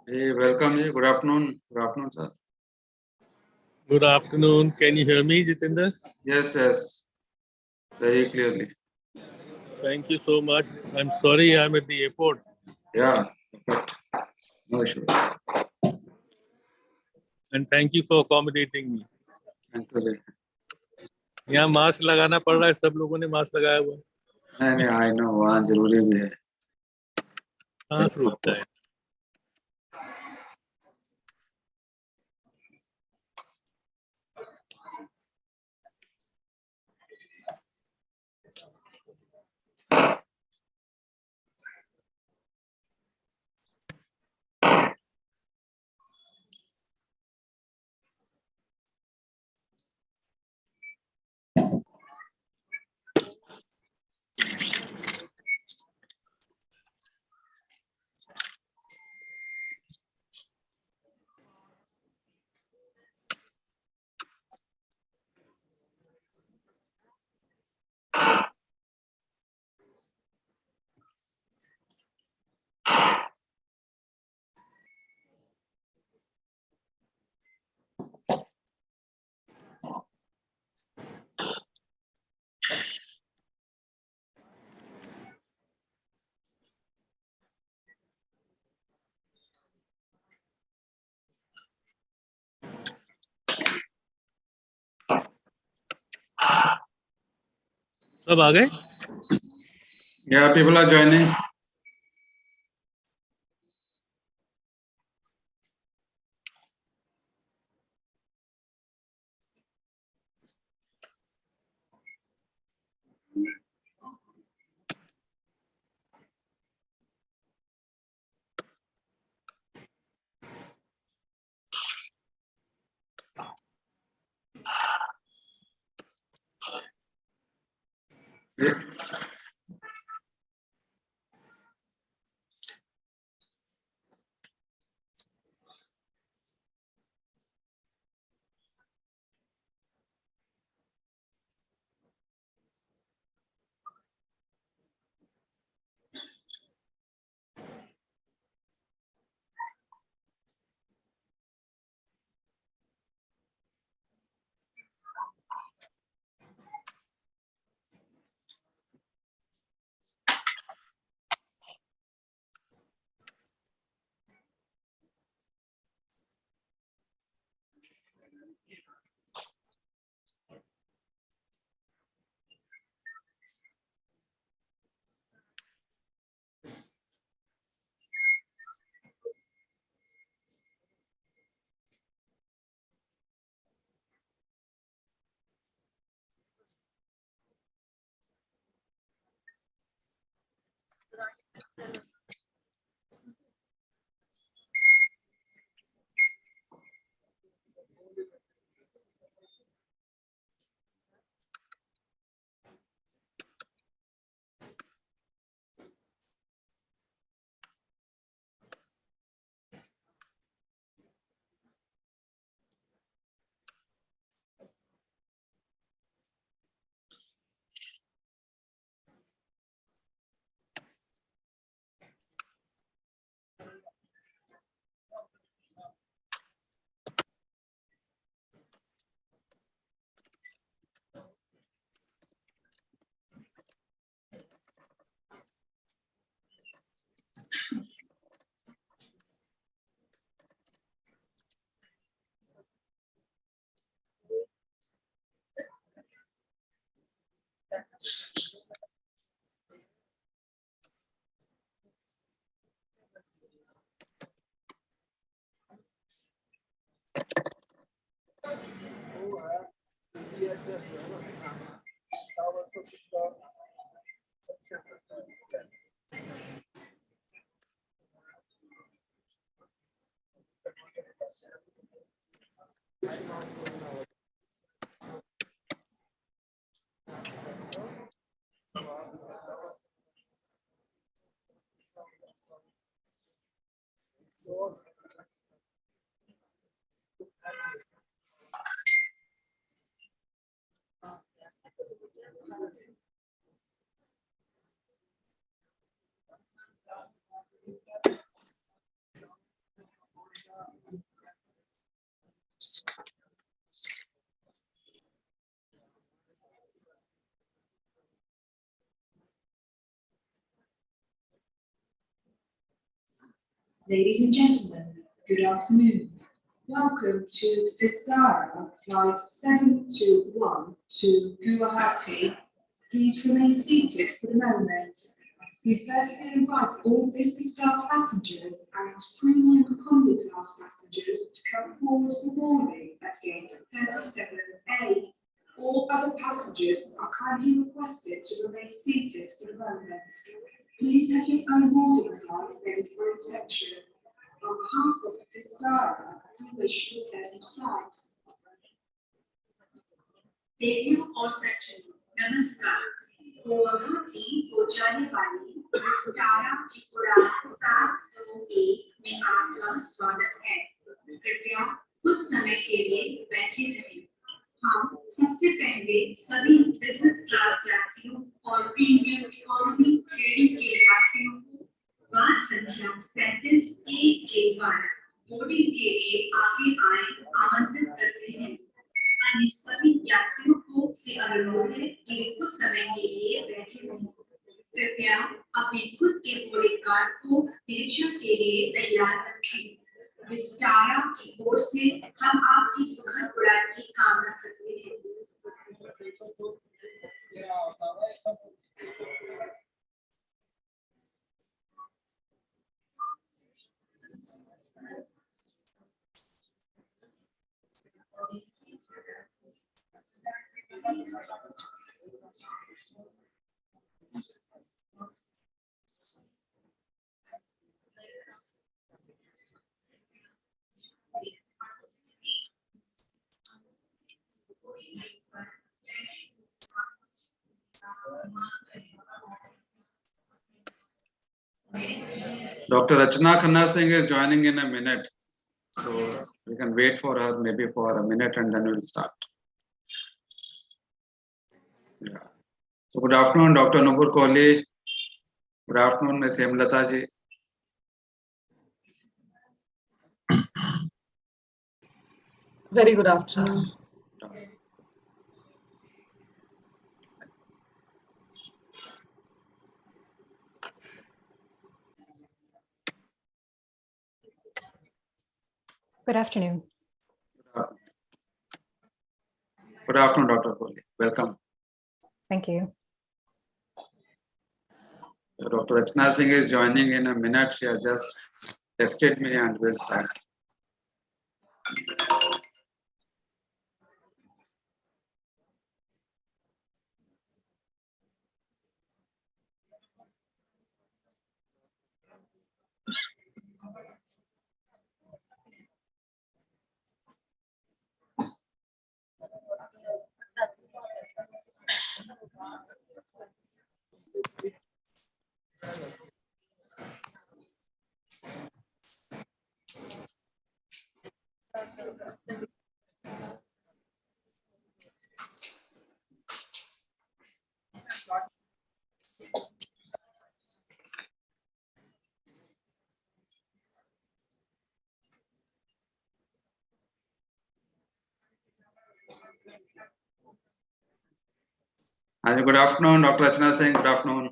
Hey, welcome. Hey, good afternoon. Good afternoon, sir. Good afternoon. Can you hear me, Jitendra? Yes. Very clearly. Thank you so much. I'm sorry I'm at the airport. Yeah, perfect. No issue. And thank you for accommodating me. Thank you, sir. यहाँ mask लगाना पड़ रहा है, सब लोगों ने mask लगाया हुआ है। नहीं, I know, वहाँ जरूरी भी है। कहाँ से रुकता है? सब आ गए? Yeah, people are joining. Yeah. Ladies and gentlemen, good afternoon. Welcome to Vistara Flight 721 to Guwahati. Please remain seated for the moment. We firstly invite all business class passengers and premium economy class passengers to come forward for boarding at gate 37A. All other passengers are kindly requested to remain seated for the moment. Please have your own boarding card ready for inspection. On behalf of Vistara, we wish you a pleasant flight. Dear all section, Namaskar. Guwahati को जाने वाली विस्तारा की उड़ान 721 में आपका स्वागत है। कृपया कुछ समय के लिए बैठे रहें। हम सबसे पहले सभी बिजनेस क्लास यात्रियों और प्रीमियम इकोनॉमी ट्रेडिंग के यात्रियों को वाहन संख्या 37A के द्वारा बोर्डिंग के लिए आगे आए आमंत्रित करते हैं। अन्य सभी यात्रियों को से अनुरोध है कि कुछ समय के लिए बैठे रहें। कृपया अपने खुद के बोर्डिंग कार्ड को निरीक्षण के लिए तैयार रखें। विस्तारा की ओर से हम आपकी सुखद उड़ान की कामना करते हैं। Dr. Rachna Khanna Singh is joining in a minute. So we can wait for her maybe for a minute and then we'll start. Yeah. So good afternoon, Dr. Nooperkolli. Good afternoon, Ms. Hemlata ji. Very good afternoon. Good afternoon. Good afternoon, Dr. Kohli. Welcome. Thank you. Dr. Rachna Singh is joining in a minute. She has just texted me and we'll start. Good afternoon, Dr. Rachna Singh. Good afternoon.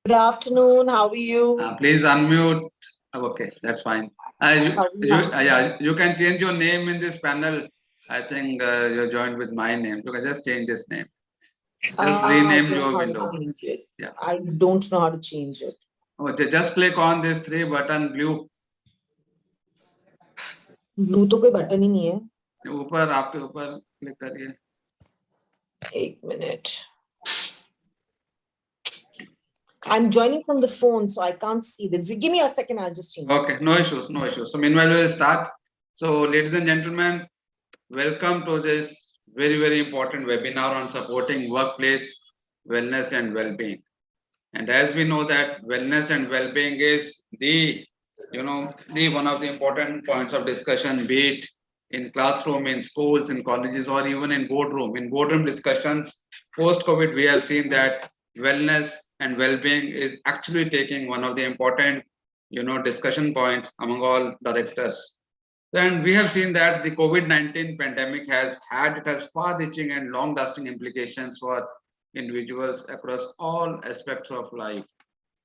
Good afternoon. How are you? Please unmute. Okay, that's fine. You can change your name in this panel. I think you're joined with my name. You can just change this name. Just rename your window. Yeah. I don't know how to change it. Okay, just click on this 3 button blue. Blue तो कोई button ही नहीं है. ऊपर आपके ऊपर click करिए. एक minute. I'm joining from the phone, so I can't see them. So give me a second, I'll just change. Okay, no issues, no issues. So meanwhile, we'll start. So ladies and gentlemen, welcome to this very, very important webinar on supporting workplace wellness and well-being. And as we know that wellness and well-being is the one of the important points of discussion, be it in classroom, in schools, in colleges, or even in boardroom. In boardroom discussions, post-COVID, we have seen that wellness and well-being is actually taking one of the important, discussion points among all directors. And we have seen that the COVID-19 pandemic has far-reaching and long-lasting implications for individuals across all aspects of life,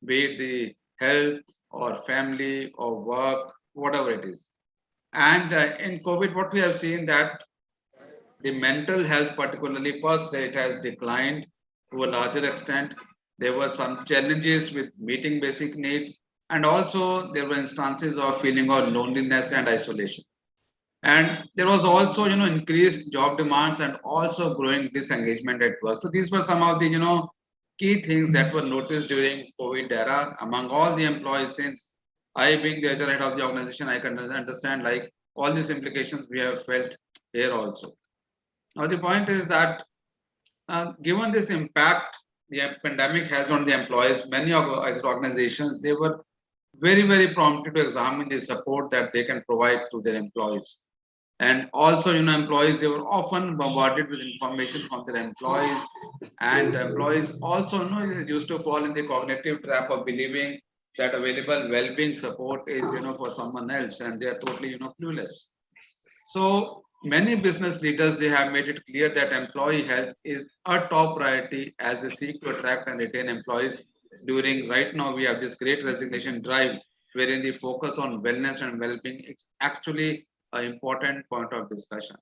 be it the health or family or work, whatever it is. And in COVID, what we have seen that the mental health, particularly per se, it has declined to a larger extent. There were some challenges with meeting basic needs, and also there were instances of feeling of loneliness and isolation. And there was also, increased job demands and also growing disengagement at work. So these were some of the, key things that were noticed during COVID era among all the employees. Since I, being the HR head of the organization, I can understand like all these implications we have felt here also. Now the point is that given this impact the pandemic has on the employees, many of the organizations, they were very prompted to examine the support that they can provide to their employees. And also, employees, they were often bombarded with information from their employees, and employees also, used to fall in the cognitive trap of believing that available well-being support is, for someone else, and they are totally, clueless. So many business leaders, they have made it clear that employee health is a top priority as they seek to attract and retain employees. During right now, we have this great resignation drive, wherein the focus on wellness and well-being is actually an important point of discussion.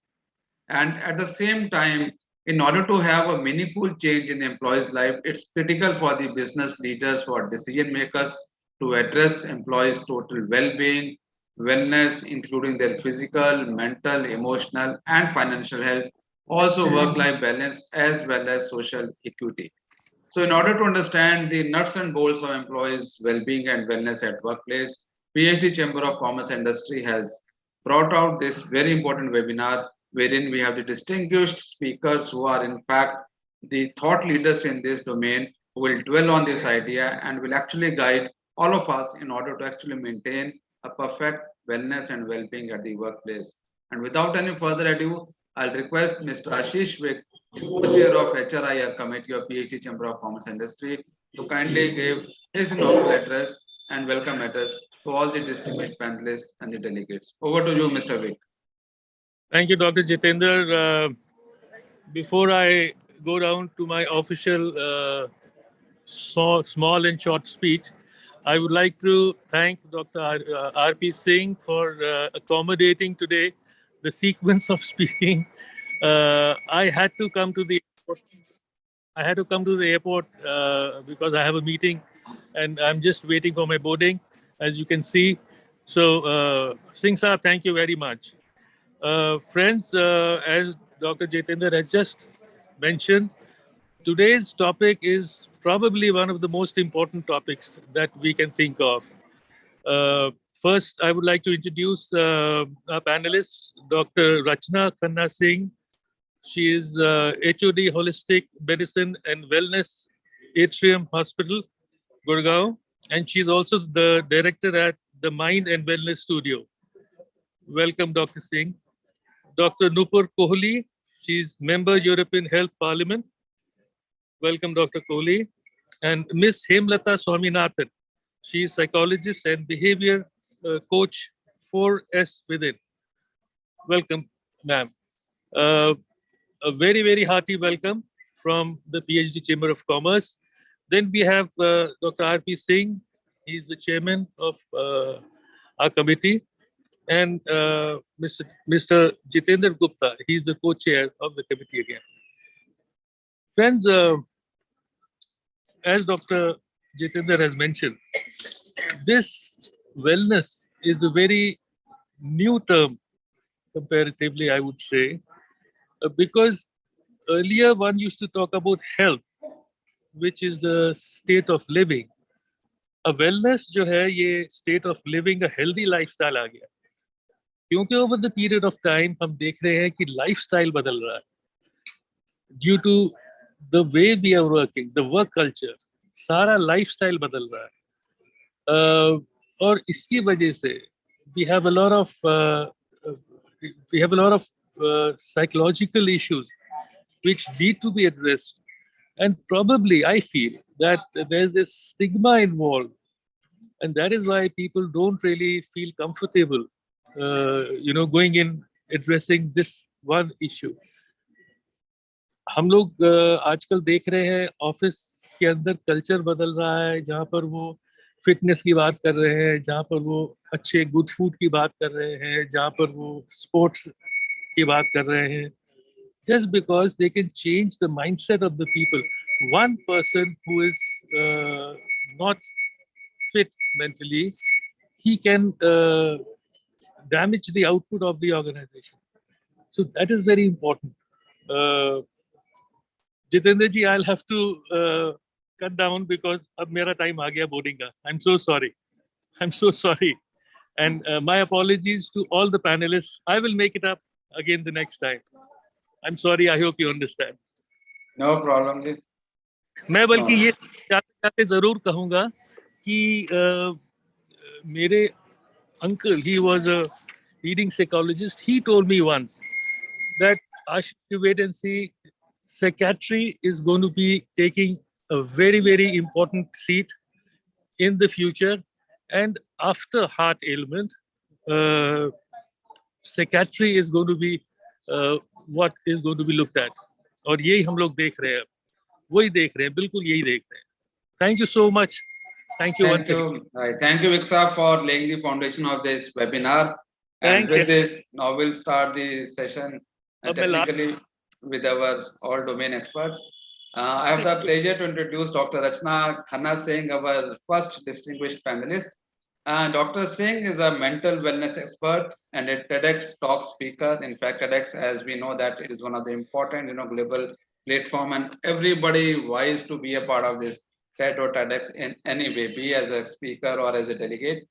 And at the same time, in order to have a meaningful change in the employee's life, it's critical for the business leaders, for decision makers to address employees' total well-being, wellness, including their physical, mental, emotional, and financial health, also work-life balance, as well as social equity. So in order to understand the nuts and bolts of employees' well-being and wellness at workplace, PhD Chamber of Commerce Industry has brought out this very important webinar wherein we have the distinguished speakers who are in fact the thought leaders in this domain who will dwell on this idea and will actually guide all of us in order to actually maintain a perfect wellness and well-being at the workplace. And without any further ado, I'll request Mr. Ashish Vik, co-chair of HRIR Committee of PhD Chamber of Commerce Industry, to kindly give his inaugural address and welcome address to all the distinguished panelists and the delegates. Over to you, Mr. Vik. Thank you, Dr. Jitender. Before I go down to my official small and short speech, I would like to thank Dr. R.P. Singh for accommodating today the sequence of speaking. I had to come to the airport because I have a meeting, and I'm just waiting for my boarding, as you can see. So, Singh Saab, thank you very much. Friends, as Dr. Jitender has just mentioned, today's topic is probably one of the most important topics that we can think of. First, I would like to introduce our panelists, Dr. Rachna Khanna Singh. She is HOD Holistic Medicine and Wellness, Atrium Hospital, Gurgaon, and she's also the director at the Mind and Wellness Studio. Welcome, Dr. Singh. Dr. Nooperkolli, she's member European Health Parliament. Welcome, Dr. Kohli. And Miss Hemlata Swaminathan, she is psychologist and behavior coach 4S Within. Welcome, ma'am. A very hearty welcome from the PhD Chamber of Commerce. Then we have Dr. R.P. Singh. He's the chairman of our committee. And Mr. Jitender Gupta, he's the co-chair of the committee again. Friends, as Dr. Jitender has mentioned, this wellness is a very new term comparatively, I would say, because earlier one used to talk about health, which is a state of living. A wellness जो है ये state of living a healthy lifestyle आ गया, क्योंकि over the period of time हम देख रहे हैं कि lifestyle बदल रहा है due to the way we are working, the work culture, सारा lifestyle बदल रहा है और इसकी वजह से we have a lot of psychological issues which need to be addressed, and probably I feel that there's this stigma involved, and that is why people don't really feel comfortable going in addressing this one issue. हम लोग आजकल देख रहे हैं office के अंदर culture बदल रहा है जहाँ पर वो फिटनेस की बात कर रहे हैं, जहाँ पर वो अच्छे गुड फूड की बात कर रहे हैं, जहाँ पर वो स्पोर्ट्स की बात कर रहे हैं, just because they can change the mindset of the people. One person who is not fit mentally, he can damage the output of the organization. So that is very important. Uh, Jitendra ji, I'll have to cut down because ab mera time aa gaya boarding ka. I'm so sorry. I'm so sorry. And my apologies to all the panelists. I will make it up again the next time. I'm sorry. I hope you understand. No problem, ji. मैं बल्कि No. ये जाते जाते जरूर कहूंगा कि मेरे uncle, he was a leading psychologist. He told me once that I should wait and see. Psychiatry is going to be taking a very, very important seat in the future. And after heart ailment, uh, psychiatry is going to be what is going to be looked at. और यही हम लोग देख रहे हैं, वही देख रहे हैं, बिल्कुल यही देख रहे हैं. Thank you so much. Thank you Thank once again. you. Right. Thank you, Viksa, for laying the foundation of this webinar. And Thank with you. this, now we'll start the session अब मैं last technically with our all domain experts. I have the pleasure to introduce Dr. Rachna Khanna Singh, our first distinguished panelist. Dr. Singh is a mental wellness expert and a TEDx talk speaker. In fact, TEDx, as we know, that it is one of the important, global platform, and everybody wise to be a part of this TED or TEDx in any way, be as a speaker or as a delegate.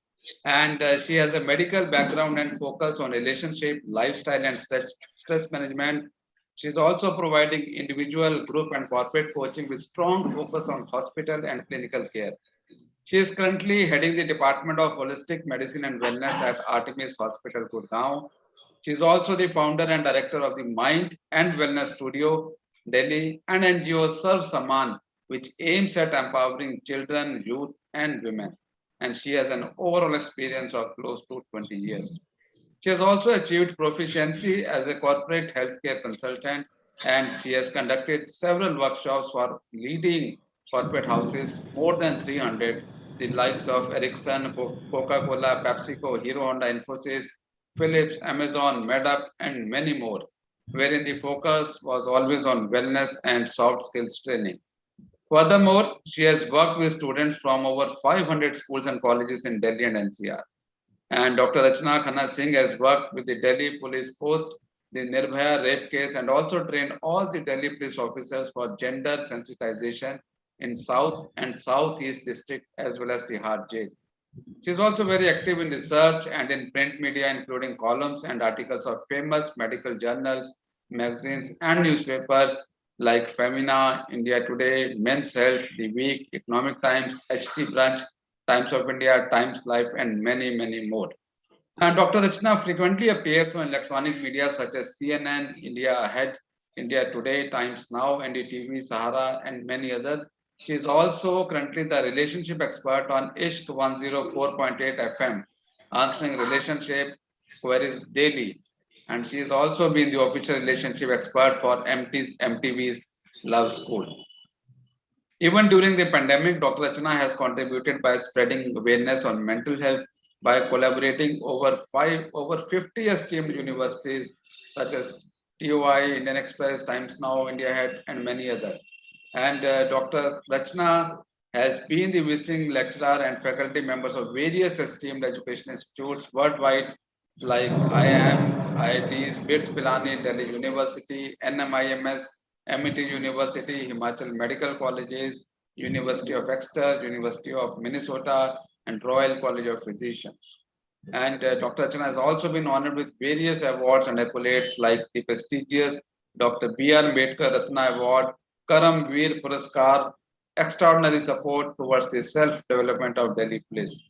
And she has a medical background and focus on relationship, lifestyle, and stress management. She's also providing individual, group, and corporate coaching with strong focus on hospital and clinical care. She is currently heading the Department of Holistic Medicine and Wellness at Artemis Hospital, Gurgaon. She is also the founder and director of the Mind and Wellness Studio, Delhi, and NGO Serve Saman, which aims at empowering children, youth, and women. And she has an overall experience of close to 20 years. She has also achieved proficiency as a corporate healthcare consultant, and she has conducted several workshops for leading corporate houses, more than 300, the likes of Ericsson, Coca-Cola, PepsiCo, Hero Honda, Infosys, Philips, Amazon, MedUp, and many more, wherein the focus was always on wellness and soft skills training. Furthermore, she has worked with students from over 500 schools and colleges in Delhi and NCR. And Dr. Rachna Khanna Singh has worked with the Delhi Police Post, the Nirbhaya rape case, and also trained all the Delhi police officers for gender sensitization in South and Southeast district as well as the Hard Jail. She is also very active in research and in print media, including columns and articles of famous medical journals, magazines, and newspapers like Femina, India Today, Men's Health, The Week, Economic Times, HT Branch, Times of India, Times Life, and many, many more. And Dr. Rachna frequently appears on electronic media such as CNN, India Ahead, India Today, Times Now, NDTV, Sahara, and many others. She is also currently the relationship expert on Ishq 104.8 FM, answering relationship queries daily. And she has also been the official relationship expert for MTV's Love School. Even during the pandemic, Dr. Rachna has contributed by spreading awareness on mental health by collaborating over 50 esteemed universities such as TOI, Indian Express, Times Now, India Head, and many others. And Dr. Rachna has been the visiting lecturer and faculty members of various esteemed education institutes worldwide like IIMs, IITs, BITS Pilani, Delhi University, NMIMS, MIT University, Himachal Medical Colleges, University of Exeter, University of Minnesota, and Royal College of Physicians. And Dr. Rachna has also been honored with various awards and accolades like the prestigious Dr. B.R. Ambedkar Ratna Award, Karam Veer Puraskar, extraordinary support towards the self-development of Delhi Police.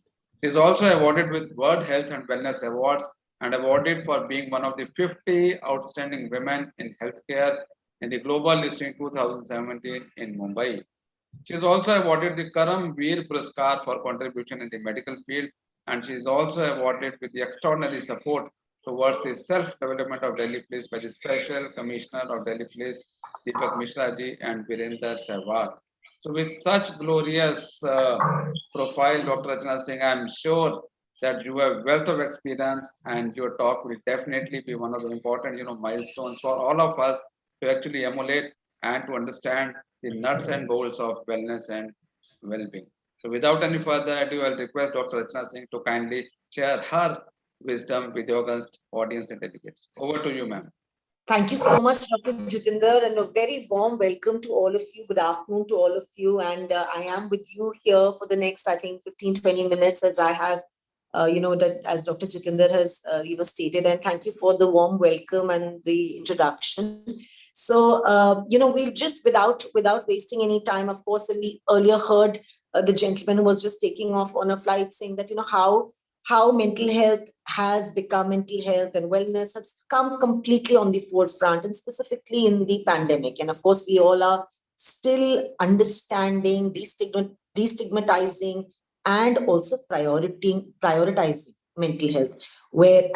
She is also awarded with World Health and Wellness Awards and awarded for being one of the 50 outstanding women in healthcare in the Global Listing 2017 in Mumbai. She is also awarded the Karam Veer Puraskar for contribution in the medical field, and she is also awarded with the extraordinary support towards the self-development of Delhi Police by the Special Commissioner of Delhi Police, Deepak Mishra ji and Virender Sehwag. So with such glorious profile, Dr. Rachna Singh, I'm sure that you have wealth of experience, and your talk will definitely be one of the important, milestones for all of us to actually emulate and to understand the nuts and bolts of wellness and well-being. So without any further ado, I'll request Dr. Rachna Singh to kindly share her wisdom with the august audience and delegates. Over to you, ma'am. Thank you so much, Dr. Jitinder, and a very warm welcome to all of you. Good afternoon to all of you. And I am with you here for the next, I think, 15, 20 minutes as I have, that as Dr. Jitinder has, stated. And thank you for the warm welcome and the introduction. So, we'll just, without wasting any time, of course, we earlier heard the gentleman who was just taking off on a flight saying that, how mental health has become, mental health and wellness has come completely on the forefront, and specifically in the pandemic. And of course, we all are still understanding, destigmatizing, and also prioritizing mental health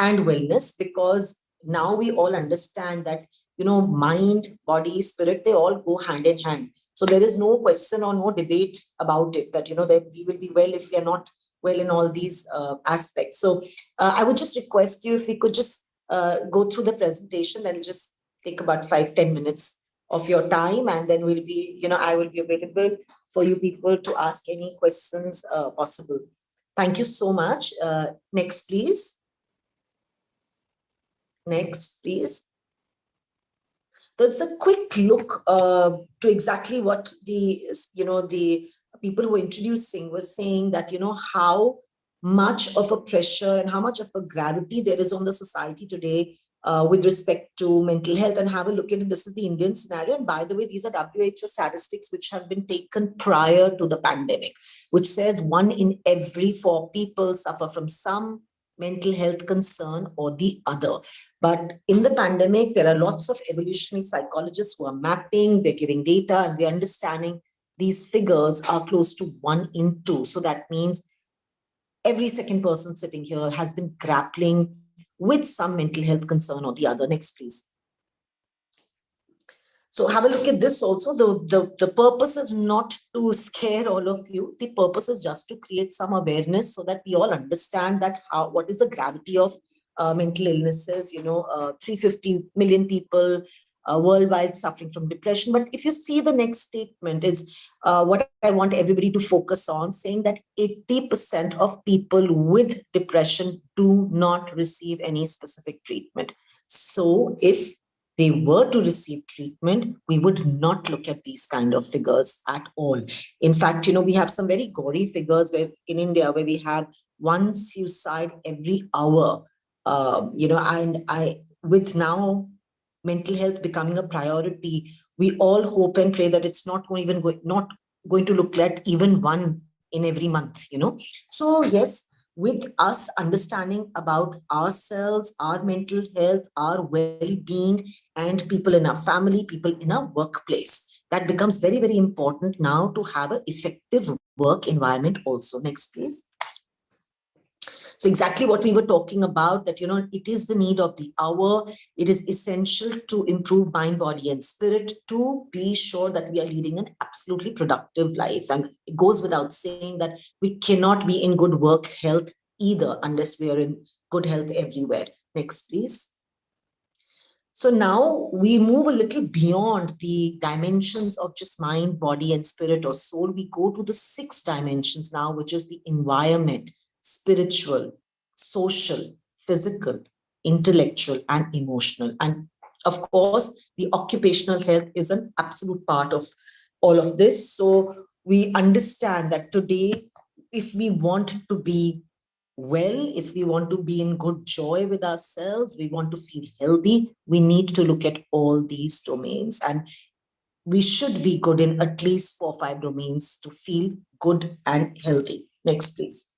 and wellness, because now we all understand that mind, body, spirit, they all go hand in hand. So there is no question or no debate about it that that we will be well if we are not well in all these aspects. So I would just request you if we could just go through the presentation. That'll just take about 5-10 minutes of your time, and then we'll be, I will be available for you people to ask any questions possible. Thank you so much. Next, please. Next, please. There's a quick look to exactly what the people who were introducing were saying, that how much of a pressure and how much of a gravity there is on the society today with respect to mental health. And have a look at it. This is the Indian scenario. And by the way, these are WHO statistics which have been taken prior to the pandemic, which says 1 in every 4 people suffer from some mental health concern or the other. But in the pandemic, there are lots of evolutionary psychologists who are mapping, they're giving data, and we're understanding these figures are close to 1 in 2. So that means every second person sitting here has been grappling with some mental health concern or the other. Next, please. So have a look at this also. The purpose is not to scare all of you. The purpose is just to create some awareness so that we all understand that what is the gravity of mental illnesses. 350 million people worldwide suffering from depression. But if you see the next statement is what I want everybody to focus on, saying that 80% of people with depression do not receive any specific treatment. So if they were to receive treatment, we would not look at these kind of figures at all. In fact, we have some very gory figures where in India, where we have 1 suicide every hour. And with now mental health becoming a priority, we all hope and pray that it's not going to look like even 1 in every month. So yes, with us understanding about ourselves, our mental health, our well-being, and people in our family, people in our workplace, that becomes very, very important now to have an effective work environment also. Next, please. So exactly what we were talking about, that, it is the need of the hour. It is essential to improve mind, body, and spirit to be sure that we are leading an absolutely productive life. And it goes without saying that we cannot be in good work health either unless we are in good health everywhere. Next, please. So now we move a little beyond the dimensions of just mind, body, and spirit or soul. We go to the 6 dimensions now, which is the environment, spiritual, social, physical, intellectual, and emotional. And of course, the occupational health is an absolute part of all of this. So we understand that today, if we want to be well, if we want to be in good joy with ourselves, we want to feel healthy, we need to look at all these domains. And we should be good in at least 4 or 5 domains to feel good and healthy. Next, please.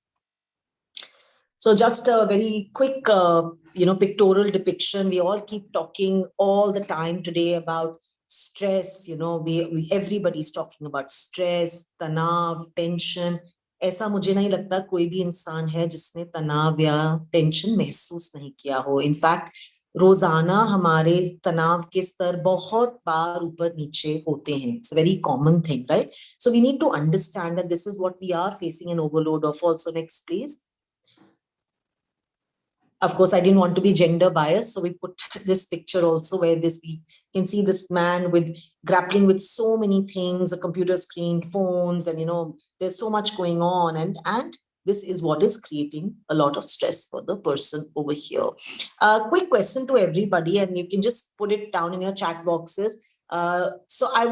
So just a very quick, pictorial depiction. We all keep talking all the time today about stress. Everybody's talking about stress, tanav, tension. ऐसा मुझे नहीं लगता कोई भी इंसान है जिसने तनाव या टेंशन महसूस नहीं किया हो. In fact, रोजाना हमारे तनाव के स्तर बहुत बार ऊपर नीचे होते हैं. It's a very common thing, right? So we need to understand that this is what we are facing an overload of. Also, next, please. Of course, I didn't want to be gender biased, so we put this picture also where we can see this man with grappling with so many things, a computer screen, phones, and there's so much going on, and this is what is creating a lot of stress for the person over here. Quick question to everybody, and you can just put it down in your chat boxes. So I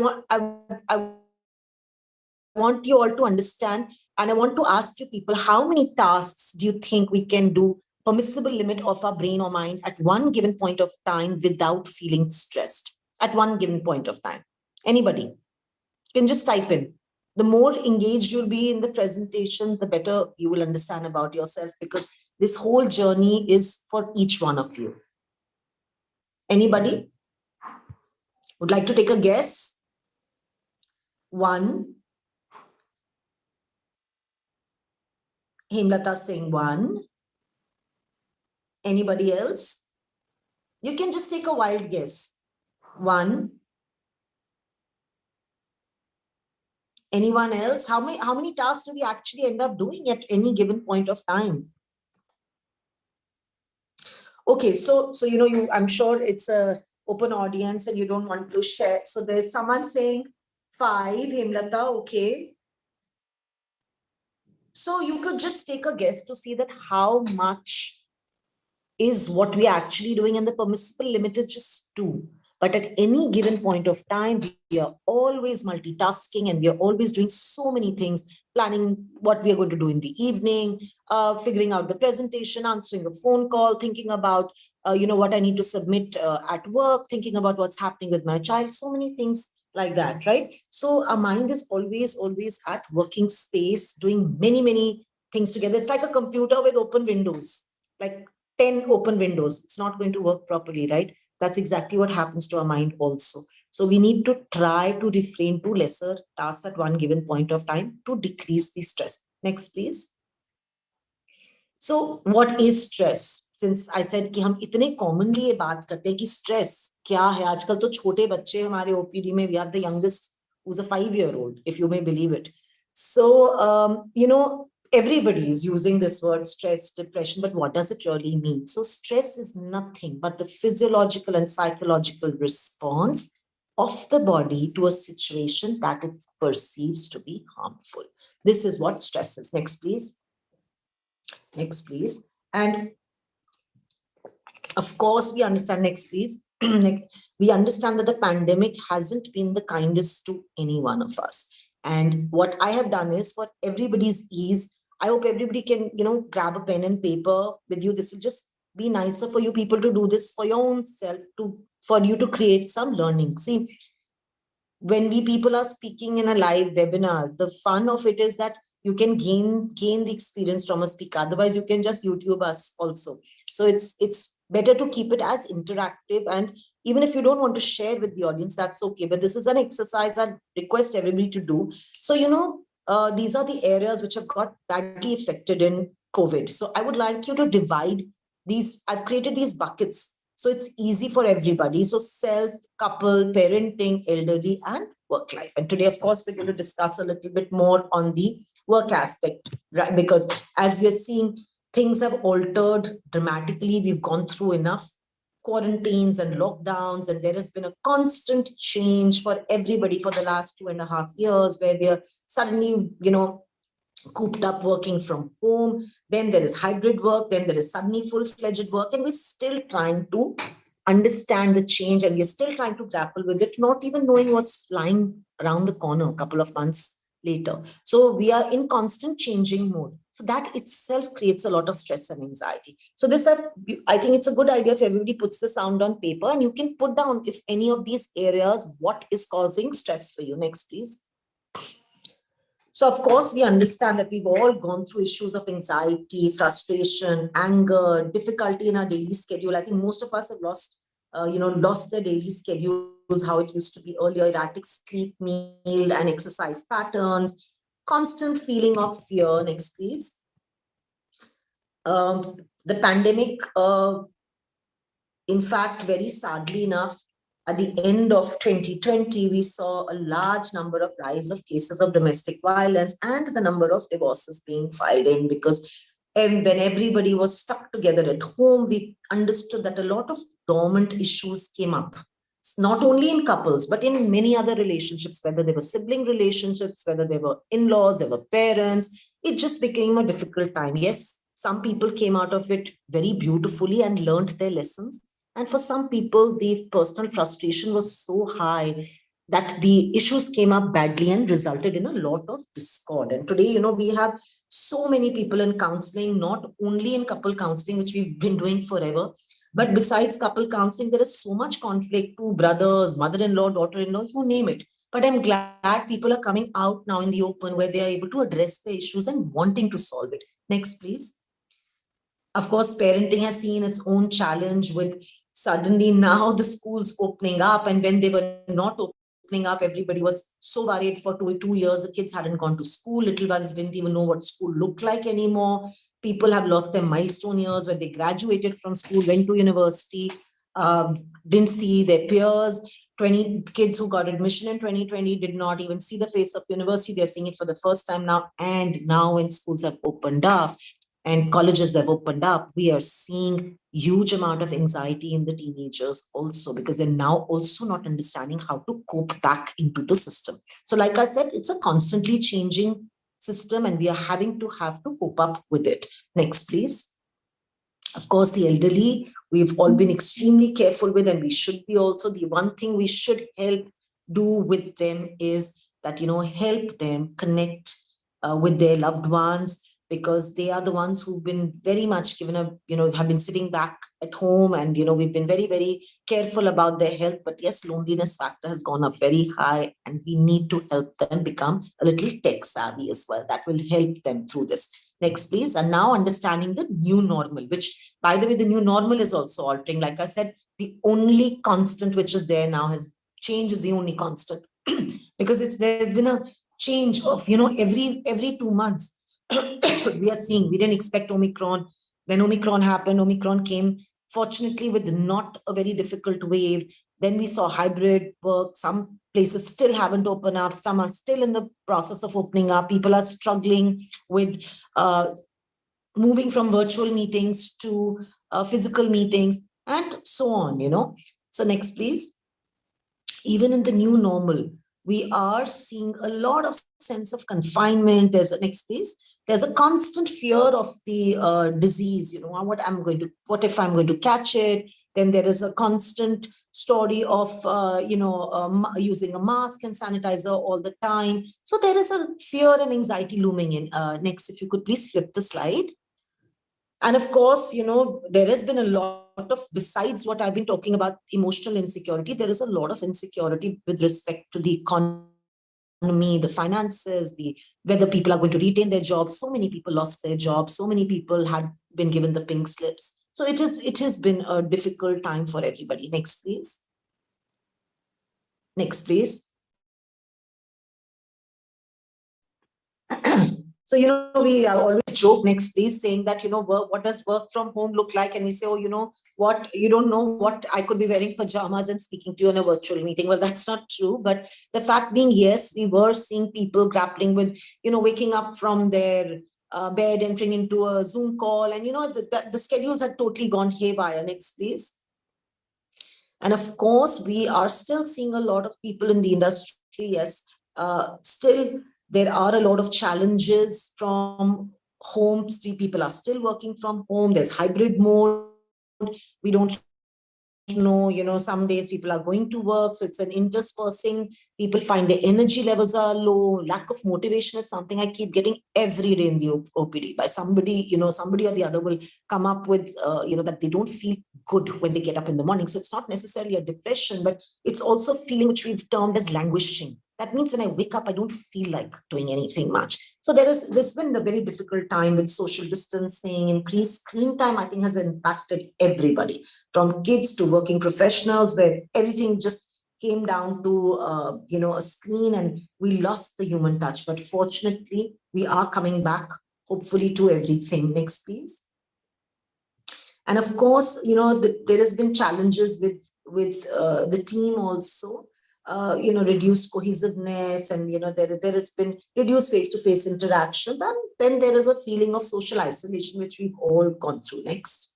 want you all to understand, and I want to ask you people, how many tasks do you think we can do, permissible limit of our brain or mind at one given point of time without feeling stressed? At one given point of time. Anybody? Can just type in. The more engaged you'll be in the presentation, the better you will understand about yourself, because this whole journey is for each one of you. Anybody would like to take a guess? One. Hemlata saying one. Anybody else? You can just take a wild guess. One. Anyone else? How many tasks do we actually end up doing at any given point of time? Okay, so I'm sure it's a open audience and you don't want to share. So there's someone saying 5, Hemlata, okay. So you could just take a guess to see that how much is what we are actually doing, and the permissible limit is just 2. But at any given point of time, we are always multitasking and we are always doing so many things, planning what we are going to do in the evening, figuring out the presentation, answering a phone call, thinking about, what I need to submit at work, thinking about what's happening with my child, so many things like that, right? So our mind is always at working space, doing many, many things together. It's like a computer with open windows, like 10 open windows. It's not going to work properly, right? That's exactly what happens to our mind also. So we need to try to refrain to lesser tasks at one given point of time to decrease the stress. Next, please. So what is stress? Since I said कि हम इतने commonly ये बात करते हैं कि stress क्या है, आजकल तो छोटे बच्चे हमारे OPD में, we have the youngest who's a 5-year-old, if you may believe it. So, everybody is using this word stress, depression, but what does it really mean? So stress is nothing but the physiological and psychological response of the body to a situation that it perceives to be harmful. This is what stress is. Next, please. Next, please. And of course, we understand, next, please. We understand that the pandemic hasn't been the kindest to any one of us. And what I have done is, for everybody's ease, I hope everybody can, grab a pen and paper with you. This will just be nicer for you people to do this for your own self, for you to create some learning. See, when we people are speaking in a live webinar, the fun of it is that you can gain the experience from a speaker. Otherwise, you can just YouTube us also. So it's better to keep it as interactive. And even if you don't want to share with the audience, that's okay. But this is an exercise I request everybody to do. So, these are the areas which have got badly affected in COVID. So I would like you to divide these. I've created these buckets, so it's easy for everybody. So self, couple, parenting, elderly, and work life. And today, of course, we're going to discuss a little bit more on the work aspect, right? Because as we are seeing, things have altered dramatically. We've gone through enough quarantines and lockdowns, and there has been a constant change for everybody for the last 2.5 years, where we are suddenly, cooped up working from home. Then there is hybrid work. Then there is suddenly full-fledged work, and we're still trying to understand the change, and we're still trying to grapple with it, not even knowing what's lying around the corner a couple of months later. So we are in constant changing mode. So that itself creates a lot of stress and anxiety. So this, I think it's a good idea if everybody puts the sound on paper, and you can put down if any of these areas, what is causing stress for you. Next, please. So, of course, we understand that we've all gone through issues of anxiety, frustration, anger, difficulty in our daily schedule. I think most of us have lost their daily schedules, how it used to be earlier, erratic sleep, meal, and exercise patterns, constant feeling of fear. Next, please. The pandemic In fact, very sadly enough, at the end of 2020, we saw a large number of rise of cases of domestic violence and the number of divorces being filed in, because when everybody was stuck together at home, we understood that a lot of dormant issues came up, not only in couples, but in many other relationships, whether they were sibling relationships, whether they were in-laws, they were parents. It just became a difficult time. Yes, some people came out of it very beautifully and learned their lessons. And for some people, the personal frustration was so high that the issues came up badly and resulted in a lot of discord. And today, we have so many people in counseling, not only in couple counseling, which we've been doing forever, but besides couple counseling, there is so much conflict, two brothers, mother-in-law, daughter-in-law, you name it. But I'm glad people are coming out now in the open where they are able to address the issues and wanting to solve it. Next, please. Of course, parenting has seen its own challenge with suddenly now the schools opening up, and when they were not opening up, everybody was so worried. For 2 years, the kids hadn't gone to school. Little ones didn't even know what school looked like anymore. People have lost their milestone years where they graduated from school, went to university, didn't see their peers. 20 kids who got admission in 2020 did not even see the face of university. They're seeing it for the first time now. And now when schools have opened up and colleges have opened up, we are seeing huge amount of anxiety in the teenagers also, because they're now also not understanding how to cope back into the system. So like I said, it's a constantly changing system and we are having to cope up with it. Next, please. Of course, the elderly, we've all been extremely careful with, and we should be also. The one thing we should do with them is that, help them connect with their loved ones, because they are the ones who've been very much given up, have been sitting back at home, and, we've been very, very careful about their health. But yes, loneliness factor has gone up very high, and we need to help them become a little tech savvy as well. That will help them through this. Next, please. And now understanding the new normal, which, by the way, the new normal is also altering. Like I said, the only constant which is there now change is the only constant because there's been a change of, every 2 months. We are seeing, we didn't expect Omicron. Then Omicron happened. Omicron came, fortunately, with not a very difficult wave. Then we saw hybrid work. Some places still haven't opened up. Some are still in the process of opening up. People are struggling with moving from virtual meetings to physical meetings and so on, So next, please. Even in the new normal, we are seeing a lot of sense of confinement. There's a next, please. There's a constant fear of the disease. What if I'm going to catch it? Then there is a constant story of, using a mask and sanitizer all the time. So there is a fear and anxiety looming in. Next, if you could please flip the slide. And of course, there has been a lot of, besides what I've been talking about, emotional insecurity, there is a lot of insecurity with respect to the economy, the finances, whether people are going to retain their jobs. So many people lost their jobs. So many people had been given the pink slips. So it has been a difficult time for everybody. Next, please. Next, please. So, we always joke, next, please, saying that, what does work from home look like? And we say, oh, what, you don't know what, I could be wearing pajamas and speaking to you in a virtual meeting. Well, that's not true. But the fact being, yes, we were seeing people grappling with, waking up from their bed, entering into a Zoom call. And, the schedules had totally gone haywire. Next, please. And of course, we are still seeing a lot of people in the industry. Yes, still, there are a lot of challenges from home. People are still working from home. There's hybrid mode. We don't know, some days people are going to work. So it's an interspersing. People find their energy levels are low. Lack of motivation is something I keep getting every day in the OPD by somebody, somebody or the other will come up with, that they don't feel good when they get up in the morning. So it's not necessarily a depression, but it's also feeling which we've termed as languishing. That means when I wake up, I don't feel like doing anything much. So there's been a very difficult time with social distancing. Increased screen time, I think, has impacted everybody, from kids to working professionals, where everything just came down to, a screen, and we lost the human touch. But fortunately, we are coming back, hopefully, to everything. Next, please. And of course, there has been challenges with the team also. Reduced cohesiveness, and there has been reduced face-to-face interactions, and then there is a feeling of social isolation which we've all gone through. Next.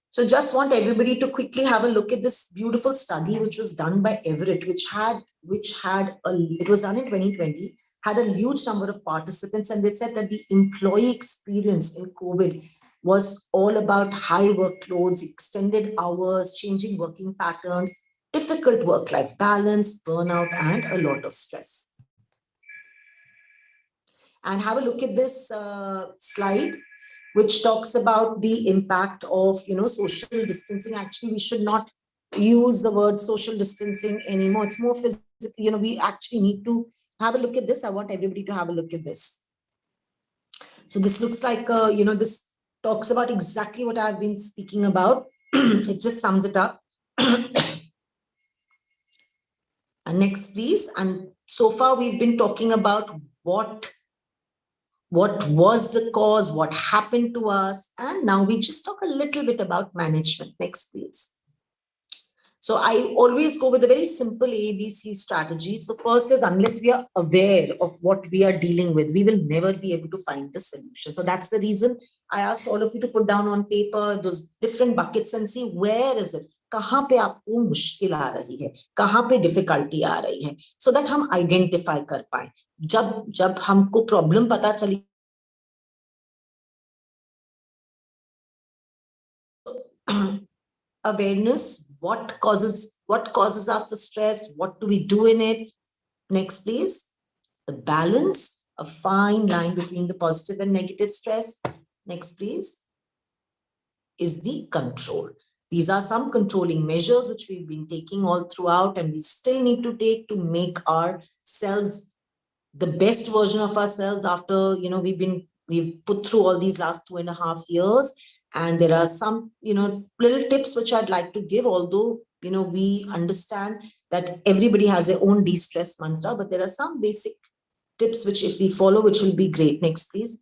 So just want everybody to quickly have a look at this beautiful study which was done by Everett, it was done in 2020, had a huge number of participants, and they said that the employee experience in COVID was all about high workloads, extended hours, changing working patterns, difficult work-life balance, burnout, and a lot of stress. And have a look at this slide, which talks about the impact of social distancing. Actually, we should not use the word social distancing anymore. It's more physical. We actually need to have a look at this. I want everybody to have a look at this. So this looks like this talks about exactly what I've been speaking about. It just sums it up. And next, please. And so far, we've been talking about what was the cause, what happened to us, and now we just talk a little bit about management. Next, please. So I always go with a very simple ABC strategy. So first is, unless we are aware of what we are dealing with, we will never be able to find the solution. So that's the reason I asked all of you to put down on paper those different buckets and see where is it, kahan pe aapko mushkil aa rahi hai, kahan pe difficulty aa rahi hai, so that hum identify kar paए. जब हमको problem पता चली, awareness, what causes us the stress, what do we do in it. Next, please. The balance, a fine line between the positive and negative stress. Next, please, is the control. These are some controlling measures which we've been taking all throughout, and we still need to take to make ourselves the best version of ourselves after we've put through all these last 2.5 years. And there are some little tips which I'd like to give, although we understand that everybody has their own de-stress mantra, but there are some basic tips which if we follow, which will be great. Next, please.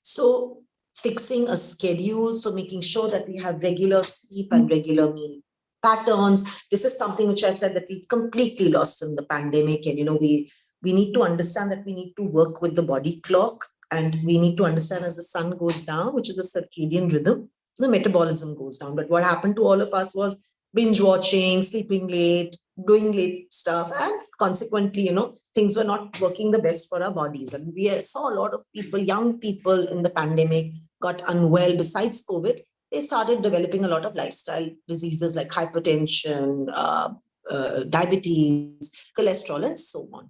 So fixing a schedule, so making sure that we have regular sleep and regular meal patterns. This is something which I said that we completely lost in the pandemic, and we need to understand that we need to work with the body clock, and we need to understand as the sun goes down, which is a circadian rhythm, the metabolism goes down. But what happened to all of us was binge watching, sleeping late, doing late stuff, and consequently, things were not working the best for our bodies. And we saw a lot of people, young people in the pandemic, got unwell. Besides COVID, they started developing a lot of lifestyle diseases like hypertension, diabetes, cholesterol, and so on.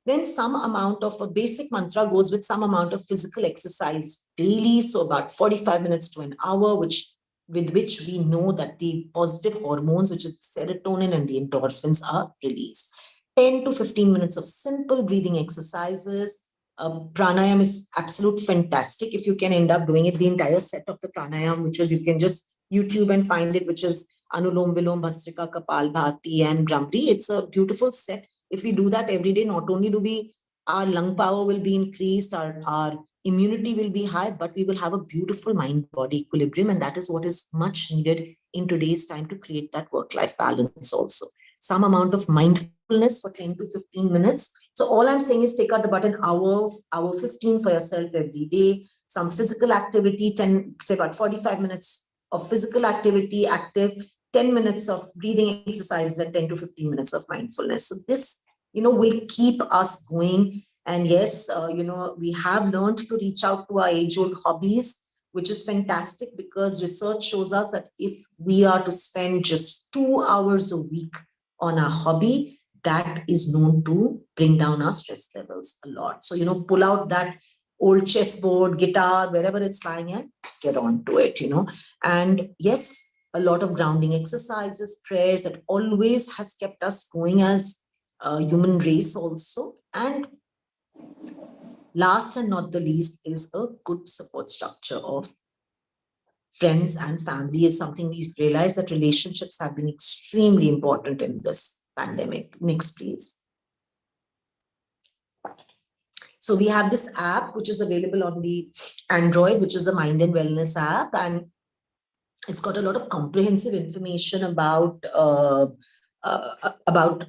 Then some amount of a basic mantra goes with some amount of physical exercise daily. So about 45 minutes to an hour, with which we know that the positive hormones, which is the serotonin and the endorphins, are released. 10 to 15 minutes of simple breathing exercises. Pranayam is absolute fantastic if you can end up doing it. The entire set of the pranayam, which is, you can just YouTube and find it, which is Anulom Vilom, Bhastrika, Kapalbhati, and Brahmri. It's a beautiful set. If we do that every day, not only do our lung power will be increased, our immunity will be high, but we will have a beautiful mind-body equilibrium. And that is what is much needed in today's time to create that work-life balance also. Some amount of mindfulness for 10 to 15 minutes. So all I'm saying is take out about an hour 15 for yourself every day. Some physical activity, say about 45 minutes of physical activity, active, 10 minutes of breathing exercises, and 10 to 15 minutes of mindfulness. So this, will keep us going. And yes, we have learned to reach out to our age-old hobbies, which is fantastic, because research shows us that if we are to spend just 2 hours a week on a hobby, that is known to bring down our stress levels a lot. So, pull out that old chessboard, guitar, wherever it's lying at, get on to it, And yes, a lot of grounding exercises, prayers, that always has kept us going as a human race also. And last and not the least is a good support structure of friends and family is something we realize that relationships have been extremely important in this pandemic. Next, please. So we have this app which is available on the Android, which is the Mind and Wellness app, and it's got a lot of comprehensive information about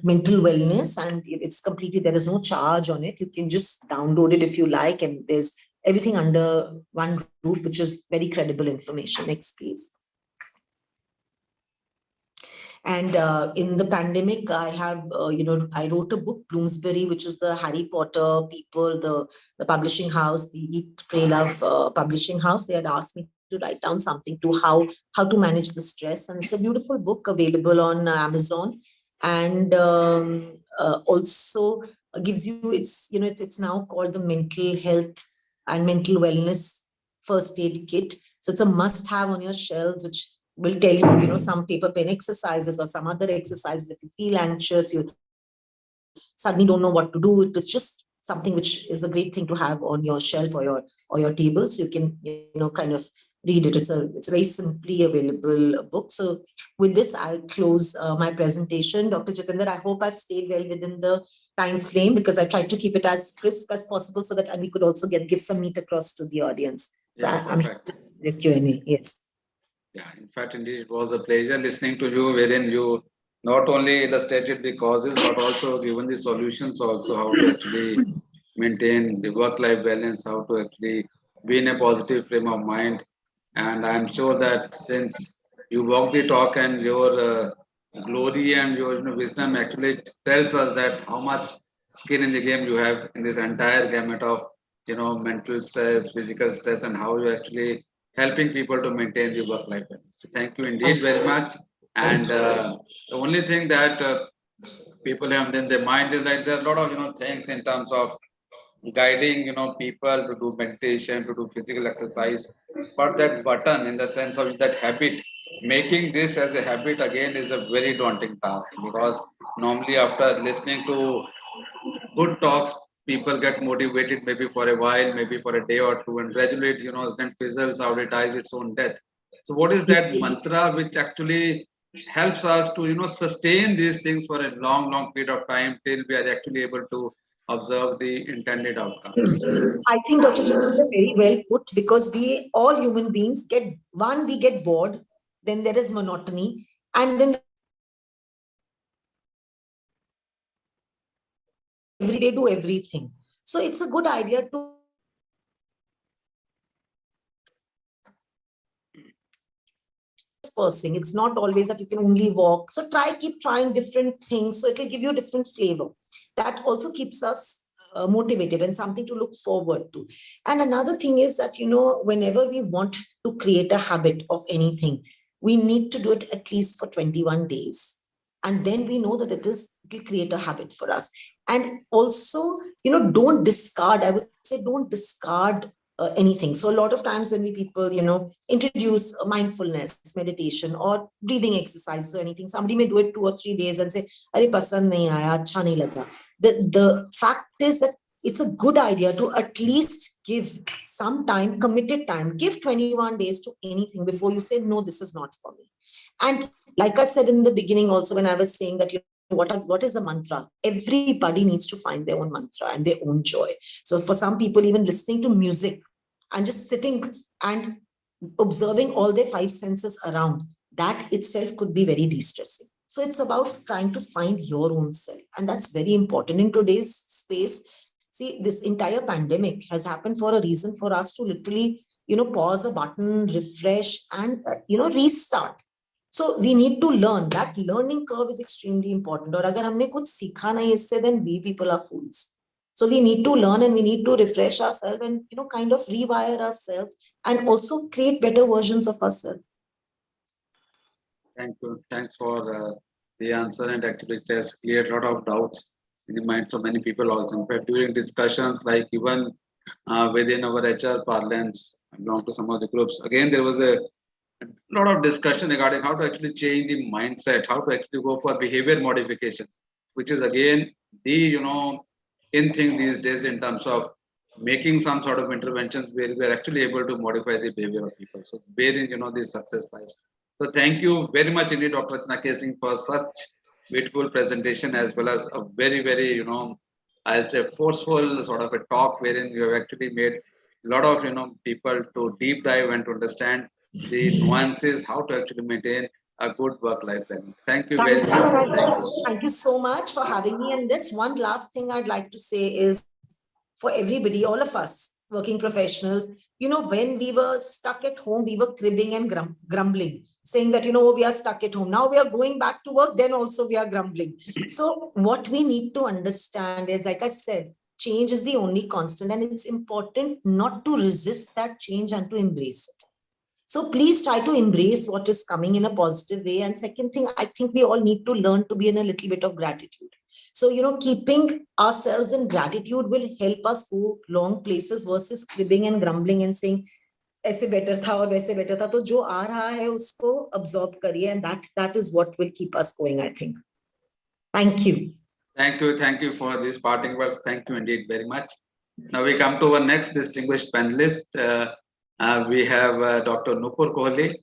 mental wellness, and it's completely, there is no charge on it. You can just download it if you like, and there's everything under one roof, which is very credible information. Next, please. And in the pandemic, I have, I wrote a book, Bloomsbury, which is the Harry Potter people, the publishing house, the Eat, Pray, Love publishing house. They had asked me to write down something to how to manage the stress. And it's a beautiful book available on Amazon. And also gives you, it's now called the Mental Health and Mental Wellness First Aid Kit. So it's a must have on your shelves, which will tell you, some paper pen exercises or some other exercises. If you feel anxious, you suddenly don't know what to do. It is just something which is a great thing to have on your shelf or your table. So you can, kind of read it. It's a very simply available book. So with this, I'll close my presentation. Dr. Jitendra, I hope I've stayed well within the time frame, because I tried to keep it as crisp as possible so that we could also give some meat across to the audience. So Yeah, I'm perfect. the Q&A. Yes. Yeah, in fact, indeed, it was a pleasure listening to you, wherein you not only illustrated the causes, but also given the solutions also, how to actually maintain the work-life balance, how to actually be in a positive frame of mind. And I'm sure that since you walk the talk and your glory and your wisdom actually tells us that how much skin in the game you have in this entire gamut of mental stress, physical stress, and how you actually helping people to maintain the work-life balance. So thank you indeed very much. And the only thing that people have in their mind is like there are a lot of things in terms of guiding people to do meditation, to do physical exercise, but that button in the sense of that habit, making this as a habit again is a very daunting task, because normally after listening to good talks, people get motivated maybe for a while, maybe for a day or two, and gradually then fizzles out, it dies its own death. So what is that Yes. mantra which actually helps us to sustain these things for a long period of time till we are actually able to observe the intended outcomes? I think Dr. Chandra very well put, because we all human beings we get bored, then there is monotony, and then every day do everything. So it's a good idea to dispersing. It's not always that you can only walk. So keep trying different things. So it will give you a different flavor. That also keeps us motivated and something to look forward to. And another thing is that, whenever we want to create a habit of anything, we need to do it at least for 21 days. And then we know that it will create a habit for us. And also, don't discard, I would say, don't discard anything. So a lot of times when people, introduce mindfulness, meditation, or breathing exercises or anything, somebody may do it 2 or 3 days and say, "Arey, pasand nahi aaya, acha nahi laga." The fact is that it's a good idea to at least give some time, committed time, give 21 days to anything before you say, "No, this is not for me." And like I said in the beginning also, when I was saying that, what is the mantra? Everybody needs to find their own mantra and their own joy. So for some people, even listening to music and just sitting and observing all their 5 senses around, that itself could be very de-stressing. So it's about trying to find your own self. And that's very important in today's space. See, this entire pandemic has happened for a reason, for us to literally, pause a button, refresh, and, restart. So we need to learn. That learning curve is extremely important. Or agar humne kuch sikha nahi isse, then we people are fools. So we need to learn and we need to refresh ourselves and, kind of rewire ourselves and also create better versions of ourselves. Thank you. Thanks for the answer, and actually it has cleared a lot of doubts in the minds of many people also. In fact, during discussions, like even within our HR parlance, I belong to some of the groups. Again, there was a lot of discussion regarding how to actually change the mindset, how to actually go for behavior modification, which is again the in thing these days in terms of making some sort of interventions where we are actually able to modify the behavior of people. So wherein the success lies. So thank you very much indeed, Dr. Chana Singh, for such beautiful presentation, as well as a very I'll say, forceful sort of a talk wherein you have actually made a lot of people to deep dive and to understand the nuances, how to actually maintain a good work-life balance. Thank you very Thank you. much. And I Thank just you. thank you so much for having me. And this one last thing I'd like to say is for everybody, all of us working professionals, when we were stuck at home, we were cribbing and grumbling, saying that, we are stuck at home. Now we are going back to work, then also we are grumbling. So what we need to understand is, like I said, change is the only constant, and it's important not to resist that change and to embrace it. So please try to embrace what is coming in a positive way. And second thing, I think we all need to learn to be in a little bit of gratitude. So, keeping ourselves in gratitude will help us go long places versus cribbing and grumbling and saying, ऐसे better था और वैसे better था. तो जो आ रहा है उसको absorb करिए, and that is what will keep us going, I think. Thank you. Thank you for these parting words. Thank you indeed very much. Now we come to our next distinguished panelist. We have Dr. Nooperkolli,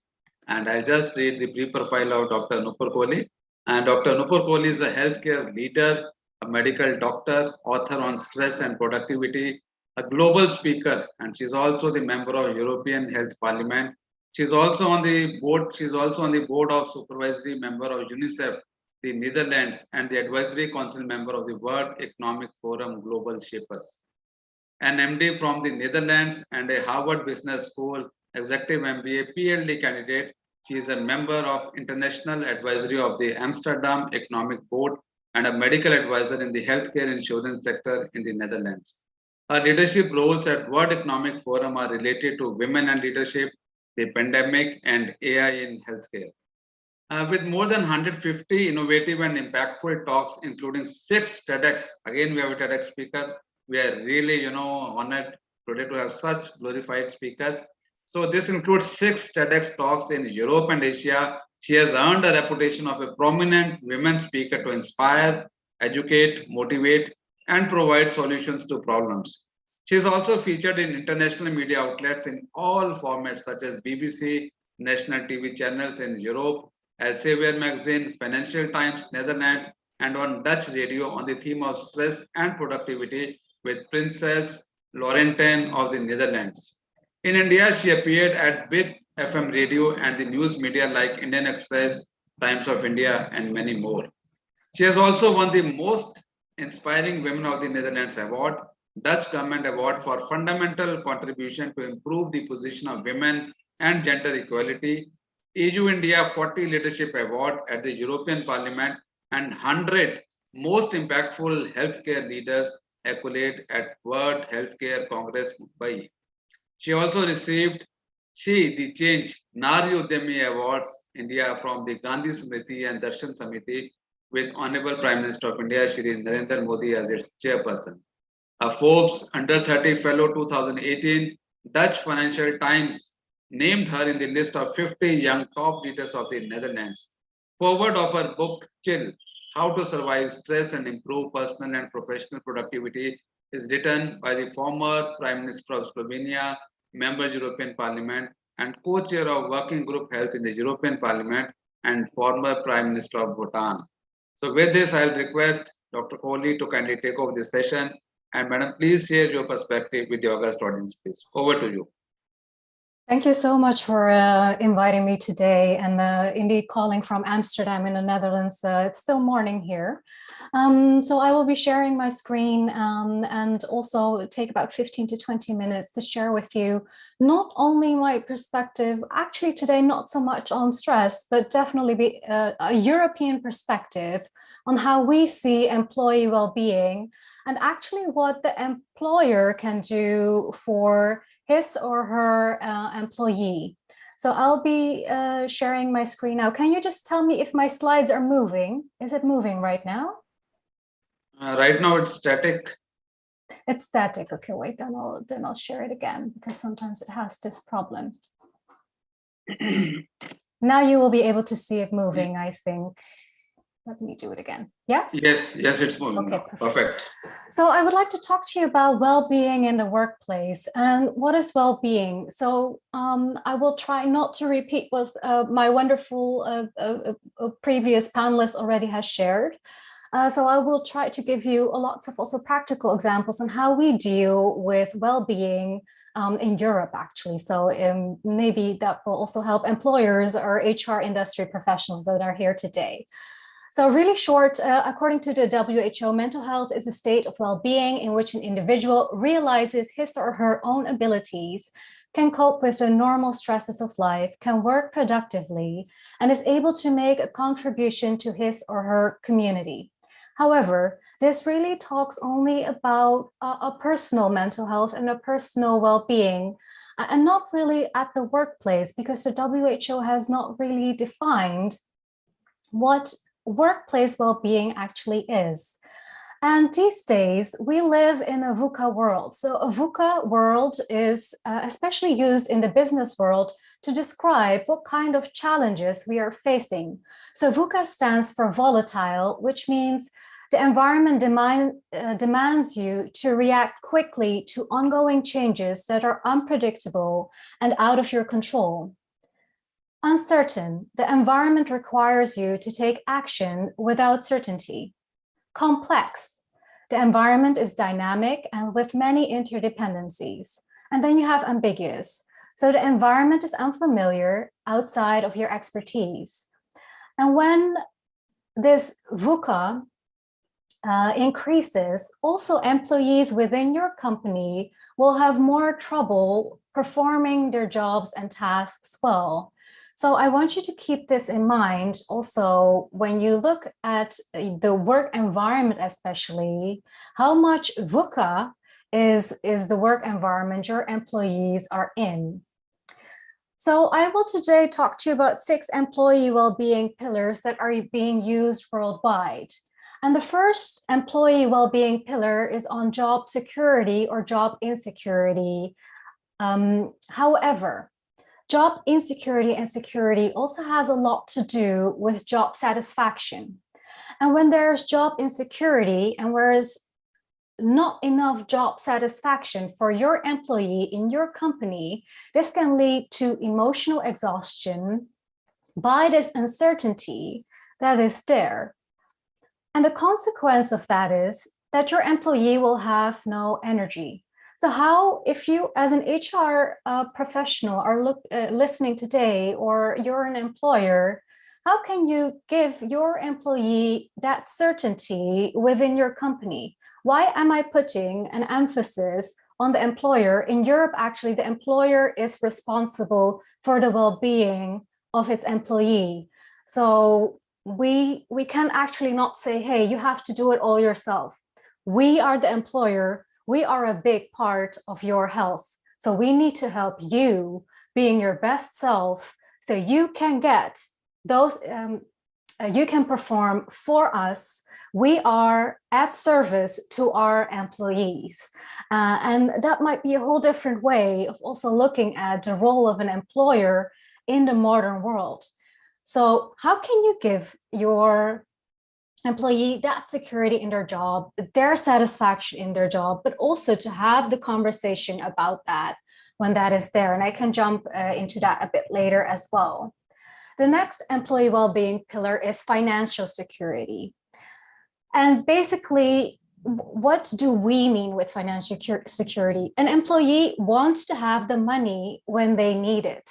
and I'll just read the brief profile of Dr. Nooperkolli. And Dr. Nooperkolli is a healthcare leader, a medical doctor, author on stress and productivity, a global speaker, and she's also the member of European Health Parliament. She's also on the board. She's also on the board of supervisory member of UNICEF, the Netherlands, and the advisory council member of the World Economic Forum Global Shapers. An MD from the Netherlands and a Harvard Business School executive MBA PhD candidate. She is a member of International Advisory of the Amsterdam Economic Board and a medical advisor in the healthcare insurance sector in the Netherlands. Her leadership roles at World Economic Forum are related to women and leadership, the pandemic, and AI in healthcare. With more than 150 innovative and impactful talks, including 6 TEDx. Again, we have a TEDx speaker. We are really, honored today to have such glorified speakers. So this includes 6 TEDx talks in Europe and Asia. She has earned a reputation of a prominent women speaker to inspire, educate, motivate, and provide solutions to problems. She is also featured in international media outlets in all formats such as BBC, national TV channels in Europe, Elsevier magazine, Financial Times, Netherlands, and on Dutch radio on the theme of stress and productivity with Princess Laurentijn of the Netherlands. In India, she appeared at Big FM radio and the news media like Indian Express, Times of India, and many more. She has also won the Most Inspiring Women of the Netherlands Award, Dutch Government Award for fundamental contribution to improve the position of women and gender equality, EU India 40 Leadership Award at the European Parliament, and 100 Most Impactful Healthcare Leaders accolade at World Healthcare Congress, Mumbai. She also received the Change Nari Udyami Awards India from the Gandhi Smriti and Darshan Samiti with Honorable Prime Minister of India, Shri Narendra Modi as its chairperson. A Forbes Under 30 Fellow 2018, Dutch Financial Times named her in the list of 50 young top leaders of the Netherlands. Forward of her book, Chill, How to Survive Stress and Improve Personal and Professional Productivity is written by the former Prime Minister of Slovenia, member European Parliament, and co-chair of Working Group Health in the European Parliament, and former Prime Minister of Bhutan. So with this, I'll request Dr. Kohli to kindly take over this session. And Madam, please share your perspective with the august audience, please. Over to you. Thank you so much for inviting me today, and indeed calling from Amsterdam in the Netherlands. It's still morning here. So I will be sharing my screen and also take about 15 to 20 minutes to share with you not only my perspective, actually today not so much on stress, but definitely be a European perspective on how we see employee well-being and actually what the employer can do for his or her employee. So I'll be sharing my screen now. Can you just tell me if my slides are moving? Is it moving right now? Right now it's static. It's static. Okay, wait, then I'll share it again because sometimes it has this problem. Now you will be able to see it moving, I think. Let me do it again. Yes? Yes, it's moving. Okay, perfect. So I would like to talk to you about well-being in the workplace and what is well-being. So I will try not to repeat what my wonderful previous panelist already has shared. So I will try to give you lots of also practical examples on how we deal with well-being in Europe, actually. So maybe that will also help employers or HR industry professionals that are here today. So really short, according to the WHO, mental health is a state of well-being in which an individual realizes his or her own abilities, can cope with the normal stresses of life, can work productively, and is able to make a contribution to his or her community. However, this really talks only about a personal mental health and a personal well-being, and not really at the workplace, because the WHO has not really defined what workplace well-being actually is. And these days, we live in a VUCA world. So a VUCA world is especially used in the business world to describe what kind of challenges we are facing. So VUCA stands for volatile, which means the environment demands you to react quickly to ongoing changes that are unpredictable and out of your control. Uncertain, the environment requires you to take action without certainty. Complex, the environment is dynamic and with many interdependencies. And then you have ambiguous, so the environment is unfamiliar, outside of your expertise. And when this VUCA increases, also employees within your company will have more trouble performing their jobs and tasks well. So I want you to keep this in mind also when you look at the work environment, especially how much VUCA is the work environment your employees are in. So I will today talk to you about 6 employee well-being pillars that are being used worldwide. And the first employee well-being pillar is on job security or job insecurity. However, job insecurity and security also has a lot to do with job satisfaction. And when there's job insecurity and whereas not enough job satisfaction for your employee in your company, this can lead to emotional exhaustion by this uncertainty that is there. And the consequence of that is that your employee will have no energy. So how, if you as an HR professional are listening today, or you're an employer, how can you give your employee that certainty within your company? Why am I putting an emphasis on the employer? In Europe, actually, the employer is responsible for the well-being of its employee. So we can actually not say, hey, you have to do it all yourself. We are the employer. We are a big part of your health. So we need to help you being your best self so you can get those, you can perform for us. We are at service to our employees. And that might be a whole different way of also looking at the role of an employer in the modern world. So how can you give your employee that security in their job, their satisfaction in their job, but also to have the conversation about that when that is there? And I can jump into that a bit later as well. The next employee well-being pillar is financial security. And basically, what do we mean with financial security? An employee wants to have the money when they need it.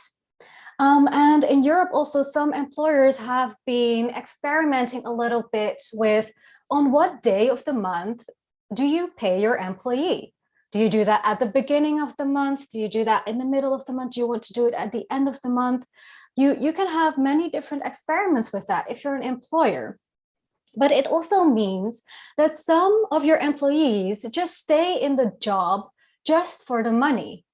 And in Europe also, some employers have been experimenting a little bit with on what day of the month do you pay your employee? Do you do that at the beginning of the month? Do you do that in the middle of the month? Do you want to do it at the end of the month? You can have many different experiments with that if you're an employer. But it also means that some of your employees just stay in the job just for the money,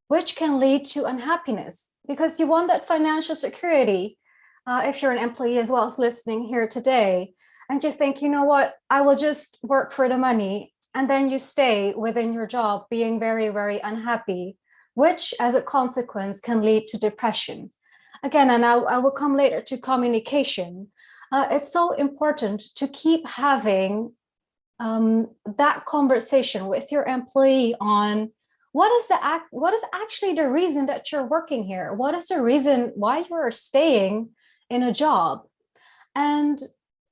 which can lead to unhappiness because you want that financial security. If you're an employee as well as listening here today, and you think, you know what, I will just work for the money, and then you stay within your job being very, very unhappy, which as a consequence can lead to depression. Again, and I will come later to communication. It's so important to keep having that conversation with your employee on what is actually the reason that you're working here? What is the reason why you are staying in a job? And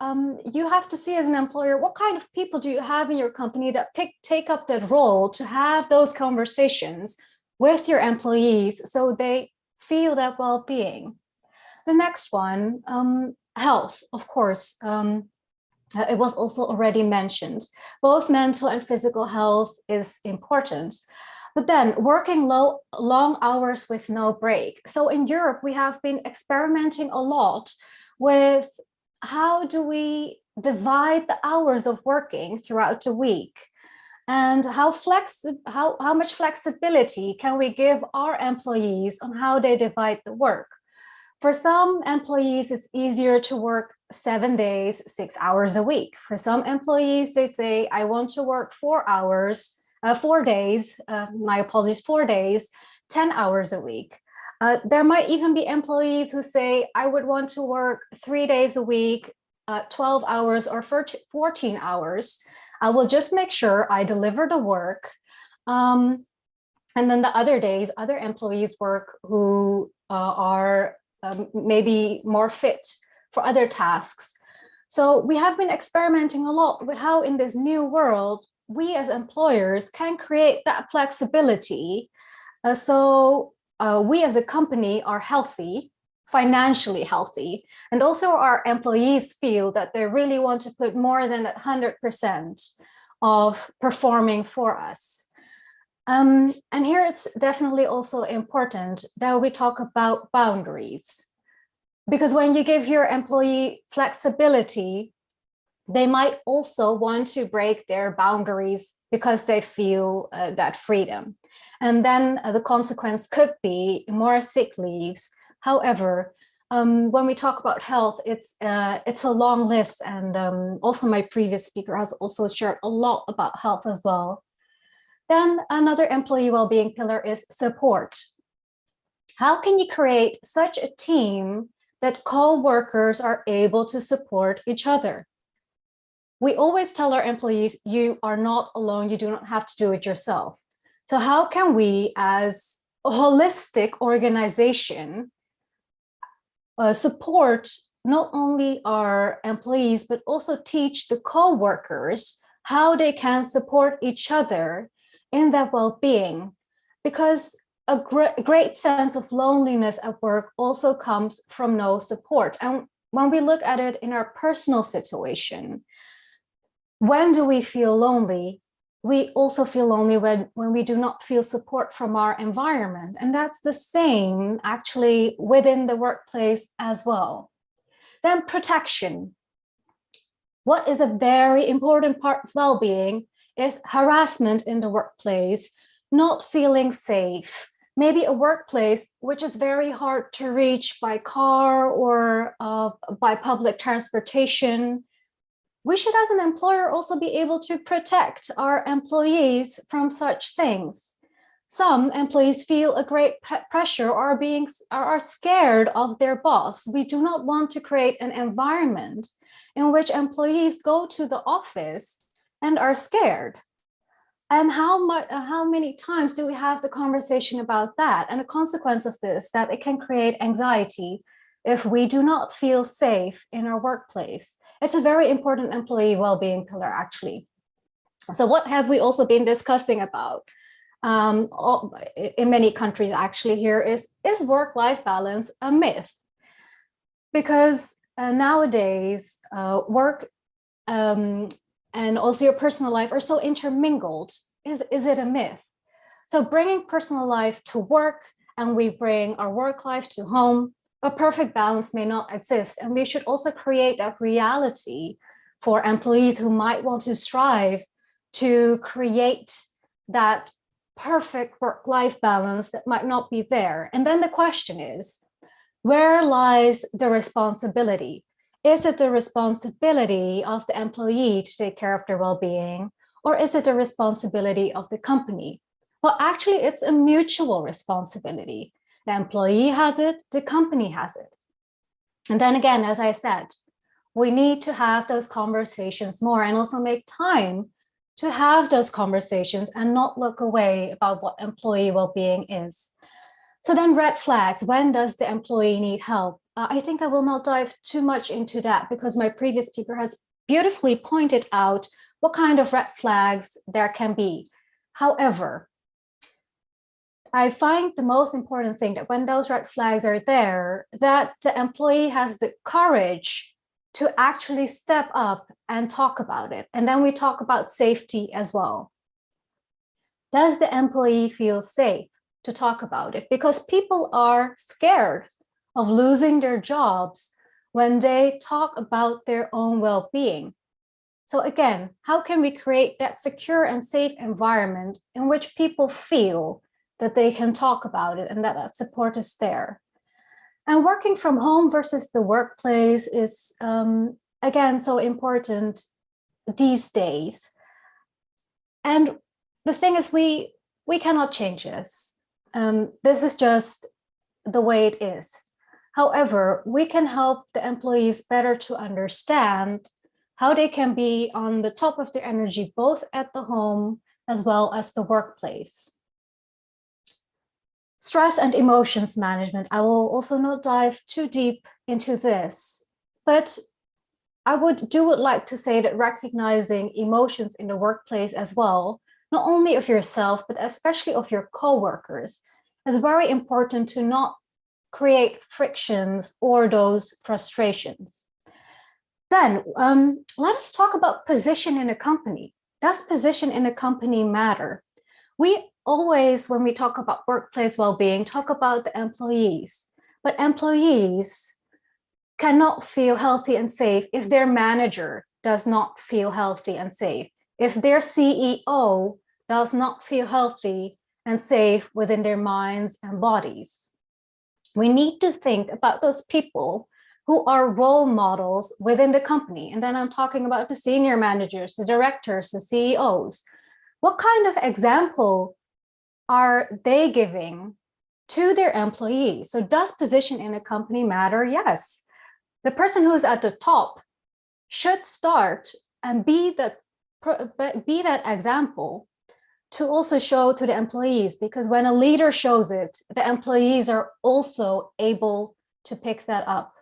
you have to see as an employer, what kind of people do you have in your company that take up that role to have those conversations with your employees so they feel that well-being. The next one, health, of course. It was also already mentioned. Both mental and physical health is important. But then working long hours with no break. So in Europe, we have been experimenting a lot with how do we divide the hours of working throughout the week, and how much flexibility can we give our employees on how they divide the work. For some employees, it's easier to work 7 days, 6 hours a week. For some employees, they say, I want to work 4 days, 4 days, 10 hours a week. There might even be employees who say, I would want to work 3 days a week, 12 hours or 14 hours. I will just make sure I deliver the work. And then the other days, other employees work who are maybe more fit for other tasks. So we have been experimenting a lot with how in this new world, we as employers can create that flexibility. So we as a company are healthy, financially healthy, and also our employees feel that they really want to put more than 100% of performing for us. And here it's definitely also important that we talk about boundaries, because when you give your employee flexibility, they might also want to break their boundaries because they feel that freedom. And then the consequence could be more sick leaves. However, when we talk about health, it's a long list, and also my previous speaker has also shared a lot about health as well. Then another employee well-being pillar is support. How can you create such a team that co-workers are able to support each other? We always tell our employees, you are not alone, you do not have to do it yourself. So how can we, as a holistic organization, support not only our employees, but also teach the co-workers how they can support each other in their well-being? Because a great sense of loneliness at work also comes from no support. And when we look at it in our personal situation, when do we feel lonely? We also feel lonely when we do not feel support from our environment. And that's the same actually within the workplace as well. Then protection. What is a very important part of well-being is harassment in the workplace, not feeling safe. Maybe a workplace which is very hard to reach by car or by public transportation. We should, as an employer, also be able to protect our employees from such things. Some employees feel a great pressure or are scared of their boss. We do not want to create an environment in which employees go to the office and are scared. And how many times do we have the conversation about that? And a consequence of this, that it can create anxiety if we do not feel safe in our workplace. It's a very important employee well-being pillar, actually. So what have we also been discussing about in many countries actually here is work-life balance a myth? Because nowadays work and also your personal life are so intermingled. Is it a myth? So bringing personal life to work and we bring our work life to home, a perfect balance may not exist. And we should also create a reality for employees who might want to strive to create that perfect work-life balance that might not be there. And then the question is, where lies the responsibility? Is it the responsibility of the employee to take care of their well-being, or is it the responsibility of the company? Well, actually, it's a mutual responsibility. The employee has it, the company has it. And then again, as I said, we need to have those conversations more and also make time to have those conversations and not look away about what employee well-being is. So then red flags, when does the employee need help? I think I will not dive too much into that because my previous speaker has beautifully pointed out what kind of red flags there can be. However, I find the most important thing that when those red flags are there, that the employee has the courage to actually step up and talk about it. And then we talk about safety as well. Does the employee feel safe to talk about it? Because people are scared of losing their jobs when they talk about their own well-being. So again, how can we create that secure and safe environment in which people feel that they can talk about it and that support is there? And working from home versus the workplace is, again, so important these days. And the thing is, we cannot change this. This is just the way it is. However, we can help the employees better to understand how they can be on the top of their energy, both at the home as well as the workplace. Stress and emotions management. I will also not dive too deep into this, but I would like to say that recognizing emotions in the workplace as well, not only of yourself, but especially of your coworkers, is very important to not create frictions or those frustrations. Then let us talk about position in a company. Does position in a company matter? We always, when we talk about workplace well-being, talk about the employees, but employees cannot feel healthy and safe if their manager does not feel healthy and safe, if their CEO does not feel healthy and safe within their minds and bodies. We need to think about those people who are role models within the company. And then I'm talking about the senior managers, the directors, the CEOs. What kind of example are they giving to their employees? So does position in a company matter? Yes. The person who's at the top should start and be that example to also show to the employees, because when a leader shows it, the employees are also able to pick that up.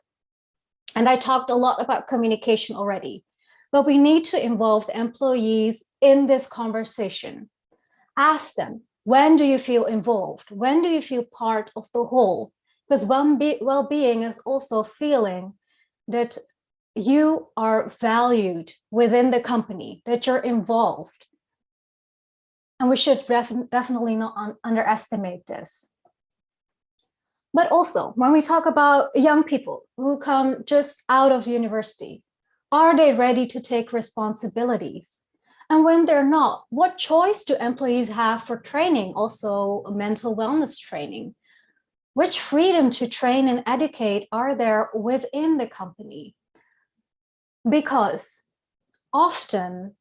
And I talked a lot about communication already, but we need to involve the employees in this conversation. Ask them, when do you feel involved? When do you feel part of the whole? Because well-being is also feeling that you are valued within the company, that you're involved. And we should definitely not underestimate this. But also, when we talk about young people who come just out of university, are they ready to take responsibilities? And when they're not, what choice do employees have for training, also mental wellness training? Which freedom to train and educate are there within the company? Because often,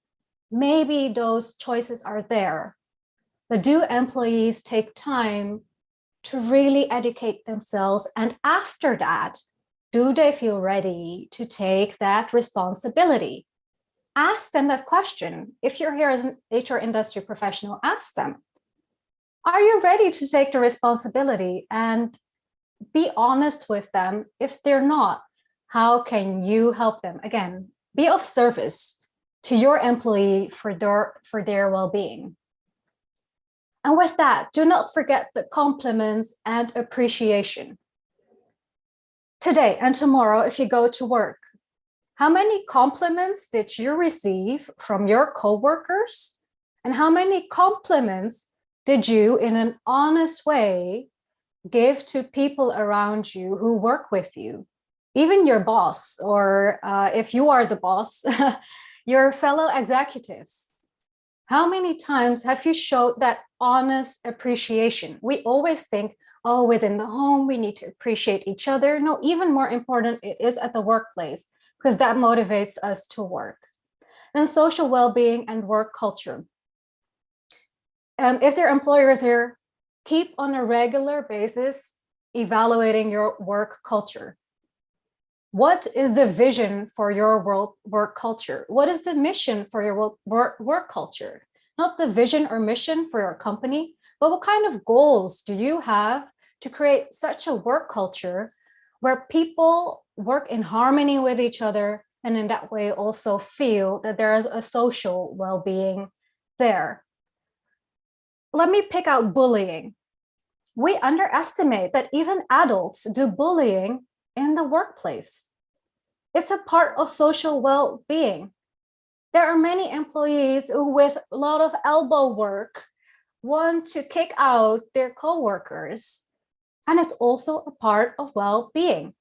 maybe those choices are there, but do employees take time to really educate themselves? And after that, do they feel ready to take that responsibility? Ask them that question. If you're here as an HR industry professional, ask them, are you ready to take the responsibility? And be honest with them. If they're not, how can you help them? Again, be of service to your employee for their well-being. And with that, do not forget the compliments and appreciation. Today and tomorrow, if you go to work, how many compliments did you receive from your coworkers? And how many compliments did you, in an honest way, give to people around you who work with you? Even your boss, or if you are the boss, your fellow executives. How many times have you showed that honest appreciation? We always think, oh, within the home, we need to appreciate each other. No, even more important, it is at the workplace, because that motivates us to work. Then social well-being and work culture. If their employers here, keep on a regular basis evaluating your work culture. What is the vision for your work culture? What is the mission for your work culture? Not the vision or mission for your company, but what kind of goals do you have to create such a work culture where people work in harmony with each other, and in that way also feel that there is a social well-being there. Let me pick out bullying. We underestimate that even adults do bullying in the workplace. It's a part of social well-being. There are many employees who, with a lot of elbow work, want to kick out their coworkers, and it's also a part of well-being.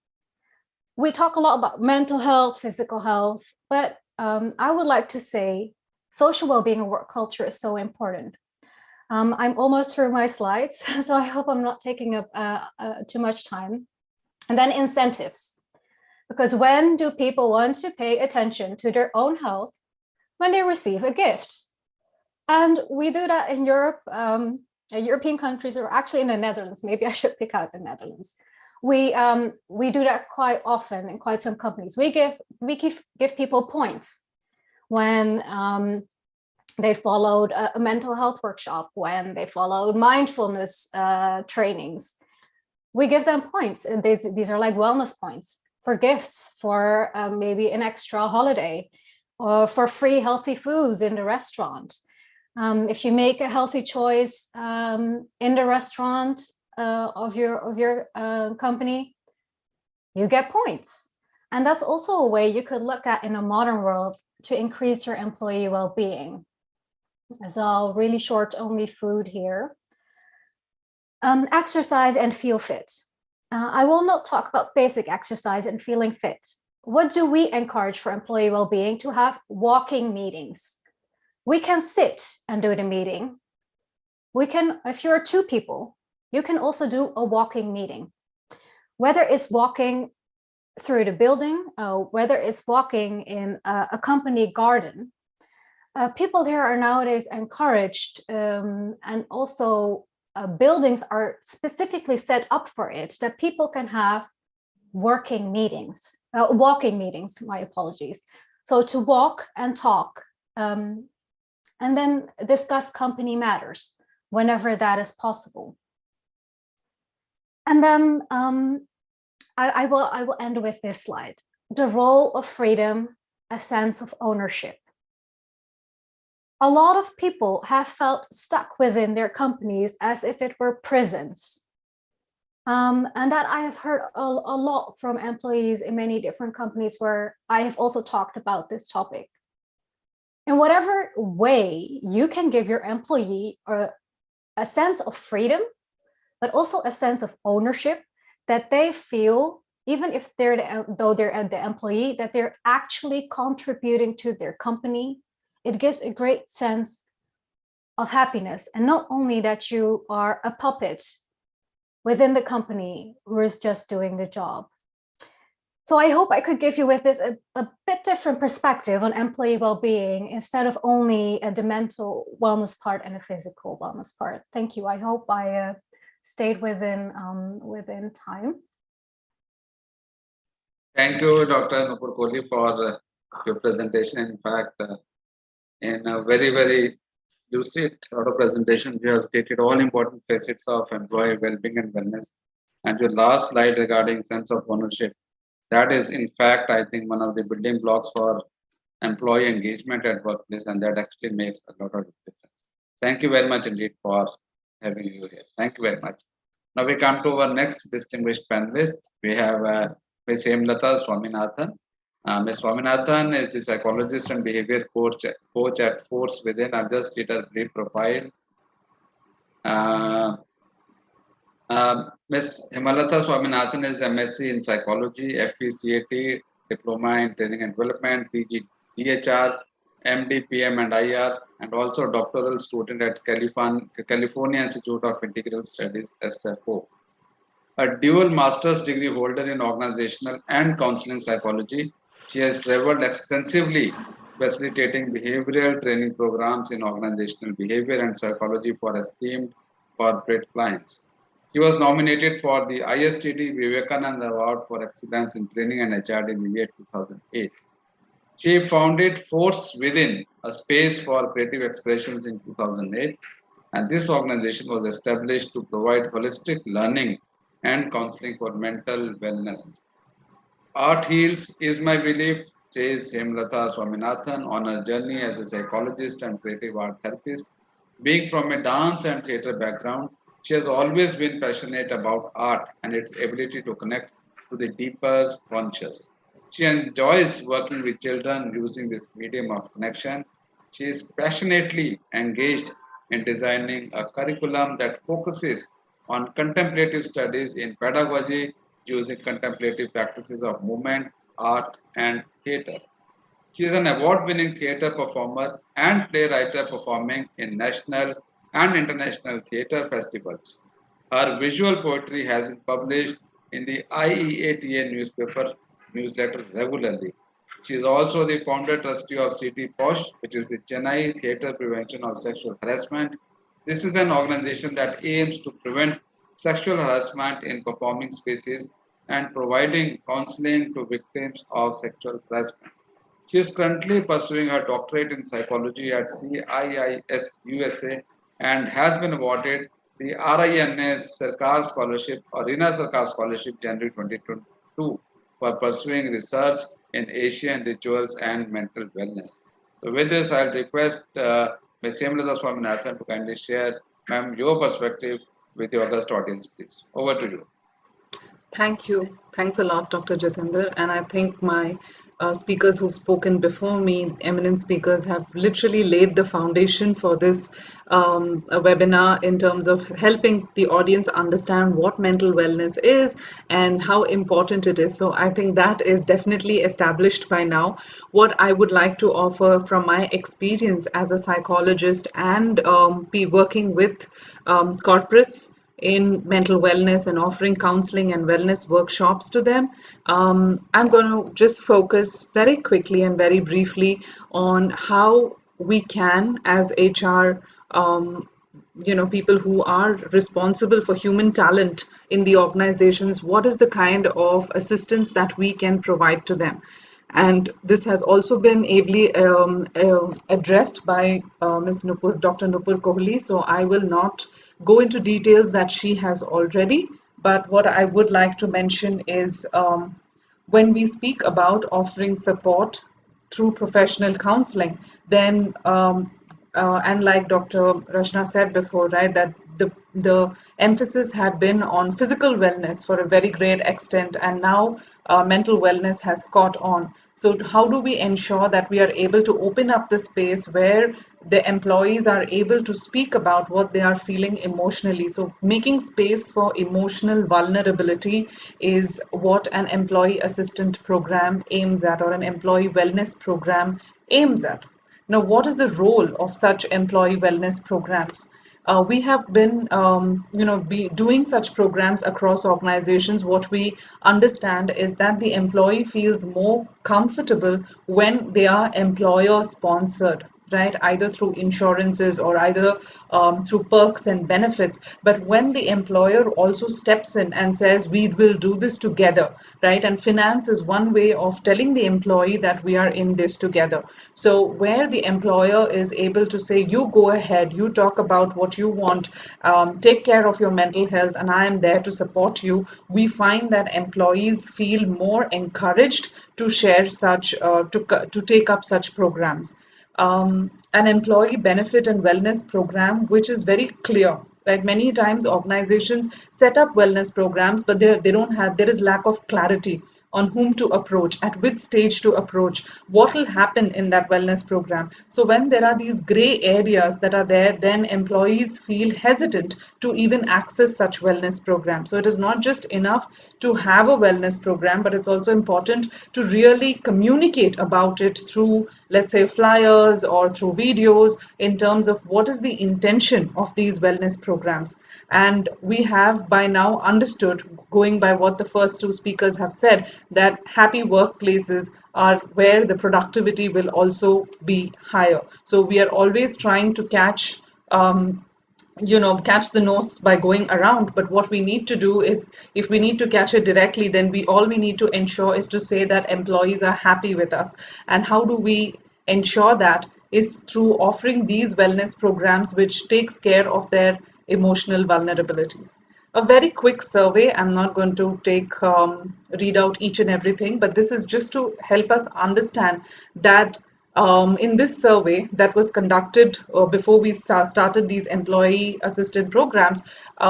We talk a lot about mental health, physical health, but I would like to say social well-being and work culture is so important. I'm almost through my slides, so I hope I'm not taking up too much time. And then incentives, because when do people want to pay attention to their own health? When they receive a gift. And we do that in Europe, European countries, or actually in the Netherlands. Maybe I should pick out the Netherlands. We do that quite often in quite some companies. We give people points when they followed a mental health workshop, when they followed mindfulness trainings. We give them points, and these are like wellness points for gifts, for maybe an extra holiday, or for free healthy foods in the restaurant. If you make a healthy choice in the restaurant of your company, you get points. And that's also a way you could look at in a modern world to increase your employee well-being. So really short only food here. Exercise and feel fit. I will not talk about basic exercise and feeling fit. What do we encourage for employee well-being? To have walking meetings. We can sit and do the meeting. We can, if you're 2 people, you can also do a walking meeting. Whether it's walking through the building, whether it's walking in a company garden, people there are nowadays encouraged, and also buildings are specifically set up for it, that people can have walking meetings, my apologies. So to walk and talk, and then discuss company matters whenever that is possible. And then I will end with this slide. The role of freedom, a sense of ownership. A lot of people have felt stuck within their companies as if it were prisons. And that I have heard a lot from employees in many different companies where I have also talked about this topic. In whatever way you can give your employee a sense of freedom, but also a sense of ownership, that they feel, even if they're the employee, that they're actually contributing to their company, it gives a great sense of happiness. And not only that you are a puppet within the company who is just doing the job. So I hope I could give you with this a bit different perspective on employee well-being, instead of only the mental wellness part and a physical wellness part. Thank you. I hope I stayed within time. Thank you, Dr. Nooperkolli, for your presentation. In fact, in a very, very lucid sort of presentation, you have stated all important facets of employee well-being and wellness. And your last slide regarding sense of ownership, that is, in fact, I think one of the building blocks for employee engagement at workplace, and that actually makes a lot of difference. Thank you very much indeed for having you here. Thank you very much. Now we come to our next distinguished panelist. We have Ms. Hemlata Swaminathan. Ms. Swaminathan is the psychologist and behavior coach at Force Within. I'll just read her brief profile. Ms. Hemlata Swaminathan is MSc in Psychology, FECAT, Diploma in Training and Development, PG DHR, MD, PM and IR, and also doctoral student at California Institute of Integral Studies, SFO. A dual master's degree holder in organizational and counseling psychology, she has traveled extensively facilitating behavioral training programs in organizational behavior and psychology for esteemed corporate clients. She was nominated for the ISTD Vivekananda Award for Excellence in Training and HR in the year 2008. She founded Force Within, a space for creative expressions, in 2008, and this organization was established to provide holistic learning and counseling for mental wellness. Art heals is my belief, says Hemlata Swaminathan on her journey as a psychologist and creative art therapist. Being from a dance and theatre background, she has always been passionate about art and its ability to connect to the deeper conscious. She enjoys working with children using this medium of connection. She is passionately engaged in designing a curriculum that focuses on contemplative studies in pedagogy using contemplative practices of movement, art, and theatre. She is an award winning theatre performer and playwright performing in national and international theatre festivals. Her visual poetry has been published in the IEATA newsletter regularly. She is also the founder trustee of CT POSH, which is the Chennai Theatre Prevention of Sexual Harassment. This is an organization that aims to prevent sexual harassment in performing spaces and providing counseling to victims of sexual harassment. She is currently pursuing her doctorate in psychology at CIIS USA and has been awarded the RINS Sarkar Scholarship or Rina Sarkar Scholarship January 2022 for pursuing research in Asian rituals and mental wellness. So, with this, I'll request Ms. Hemlata Swaminathan to kindly share, ma'am, your perspective with your august audience, please. Over to you. Thank you. Thanks a lot, Dr. Jatinder. And I think my speakers who've spoken before me, eminent speakers, have literally laid the foundation for this webinar in terms of helping the audience understand what mental wellness is and how important it is. So I think that is definitely established by now. What I would like to offer from my experience as a psychologist and be working with corporates in mental wellness and offering counseling and wellness workshops to them. I'm going to just focus very quickly and very briefly on how we can, as HR, people who are responsible for human talent in the organizations, what is the kind of assistance that we can provide to them. And this has also been ably addressed by Dr. Nooperkolli, so I will not go into details that she has already, but what I would like to mention is when we speak about offering support through professional counseling, then and like Dr. Rachna said before, right, that the emphasis had been on physical wellness for a very great extent, and now mental wellness has caught on. So how do we ensure that we are able to open up the space where the employees are able to speak about what they are feeling emotionally? So making space for emotional vulnerability is what an employee assistant program aims at, or an employee wellness program aims at. Now, what is the role of such employee wellness programs? We have been, doing such programs across organizations. What we understand is that the employee feels more comfortable when they are employer sponsored, right? Either through insurances or either through perks and benefits. But when the employer also steps in and says, we will do this together, right? And finance is one way of telling the employee that we are in this together. So where the employer is able to say, you go ahead, you talk about what you want, take care of your mental health, and I am there to support you, we find that employees feel more encouraged to share such, to take up such programs. An employee benefit and wellness program, which is very clear. Right? Many times organizations set up wellness programs, but there is lack of clarity on whom to approach, at which stage to approach, what will happen in that wellness program. So when there are these gray areas that are there, then employees feel hesitant to even access such wellness programs. So it is not just enough to have a wellness program, but it's also important to really communicate about it through, let's say, flyers or through videos in terms of what is the intention of these wellness programs. And we have by now understood, going by what the first two speakers have said, that happy workplaces are where the productivity will also be higher. So we are always trying to catch the nose by going around, but what we need to do is, if we need to catch it directly, then all we need to ensure is to say that employees are happy with us. And how do we ensure that is through offering these wellness programs which takes care of their emotional vulnerabilities. A very quick survey. I'm not going to read out each and everything, but this is just to help us understand that in this survey that was conducted before we started these employee assisted programs,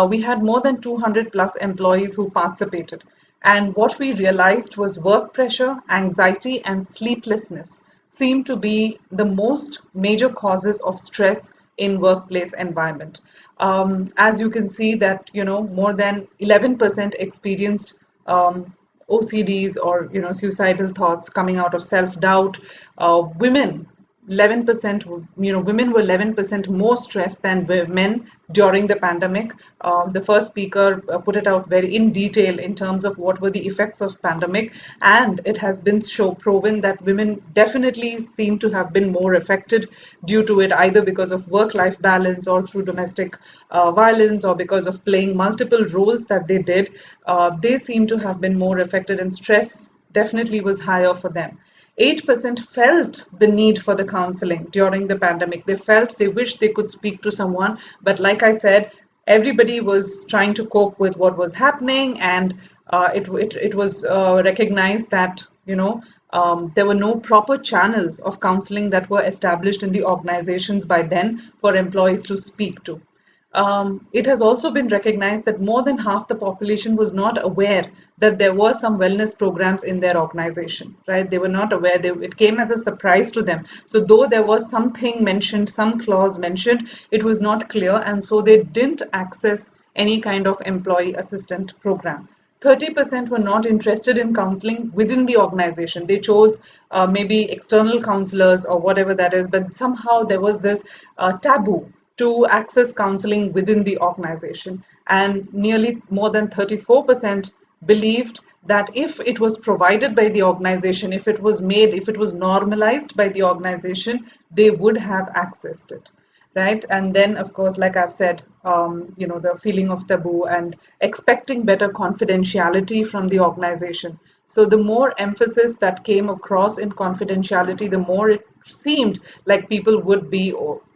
we had more than 200 plus employees who participated. And what we realized was work pressure, anxiety, and sleeplessness seem to be the most major causes of stress in workplace environment. As you can see that, more than 11% experienced OCDs or, suicidal thoughts coming out of self-doubt. Women 11%, women were 11% more stressed than men during the pandemic. The first speaker put it out very in detail in terms of what were the effects of pandemic, and it has been proven that women definitely seem to have been more affected due to it, either because of work-life balance or through domestic violence, or because of playing multiple roles that they did. They seem to have been more affected, and stress definitely was higher for them. 8% felt the need for the counseling during the pandemic. They felt they wished they could speak to someone, but like I said, everybody was trying to cope with what was happening, and it was recognized that there were no proper channels of counseling that were established in the organizations by then for employees to speak to. It has also been recognized that more than half the population was not aware that there were some wellness programs in their organization, right? They were not aware. It came as a surprise to them. So though there was something mentioned, some clause mentioned, it was not clear, and so they didn't access any kind of employee assistant program. 30% were not interested in counseling within the organization. They chose maybe external counselors or whatever that is, but somehow there was this taboo to access counseling within the organization. And nearly more than 34% believed that if it was provided by the organization, if it was normalized by the organization, they would have accessed it. Right. And then, of course, like I've said, the feeling of taboo and expecting better confidentiality from the organization. So the more emphasis that came across in confidentiality, the more it seemed like people would be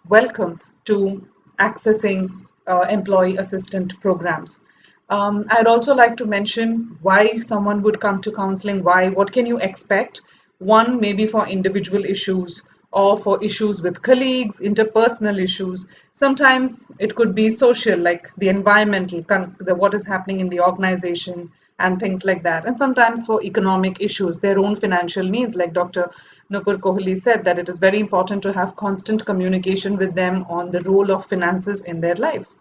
welcome to accessing employee assistant programs. I'd also like to mention why someone would come to counseling. What can you expect? One, maybe for individual issues or for issues with colleagues, interpersonal issues. Sometimes it could be social, like the environmental, what is happening in the organization and things like that. And sometimes for economic issues, their own financial needs, like Dr. Nooperkolli said, that it is very important to have constant communication with them on the role of finances in their lives.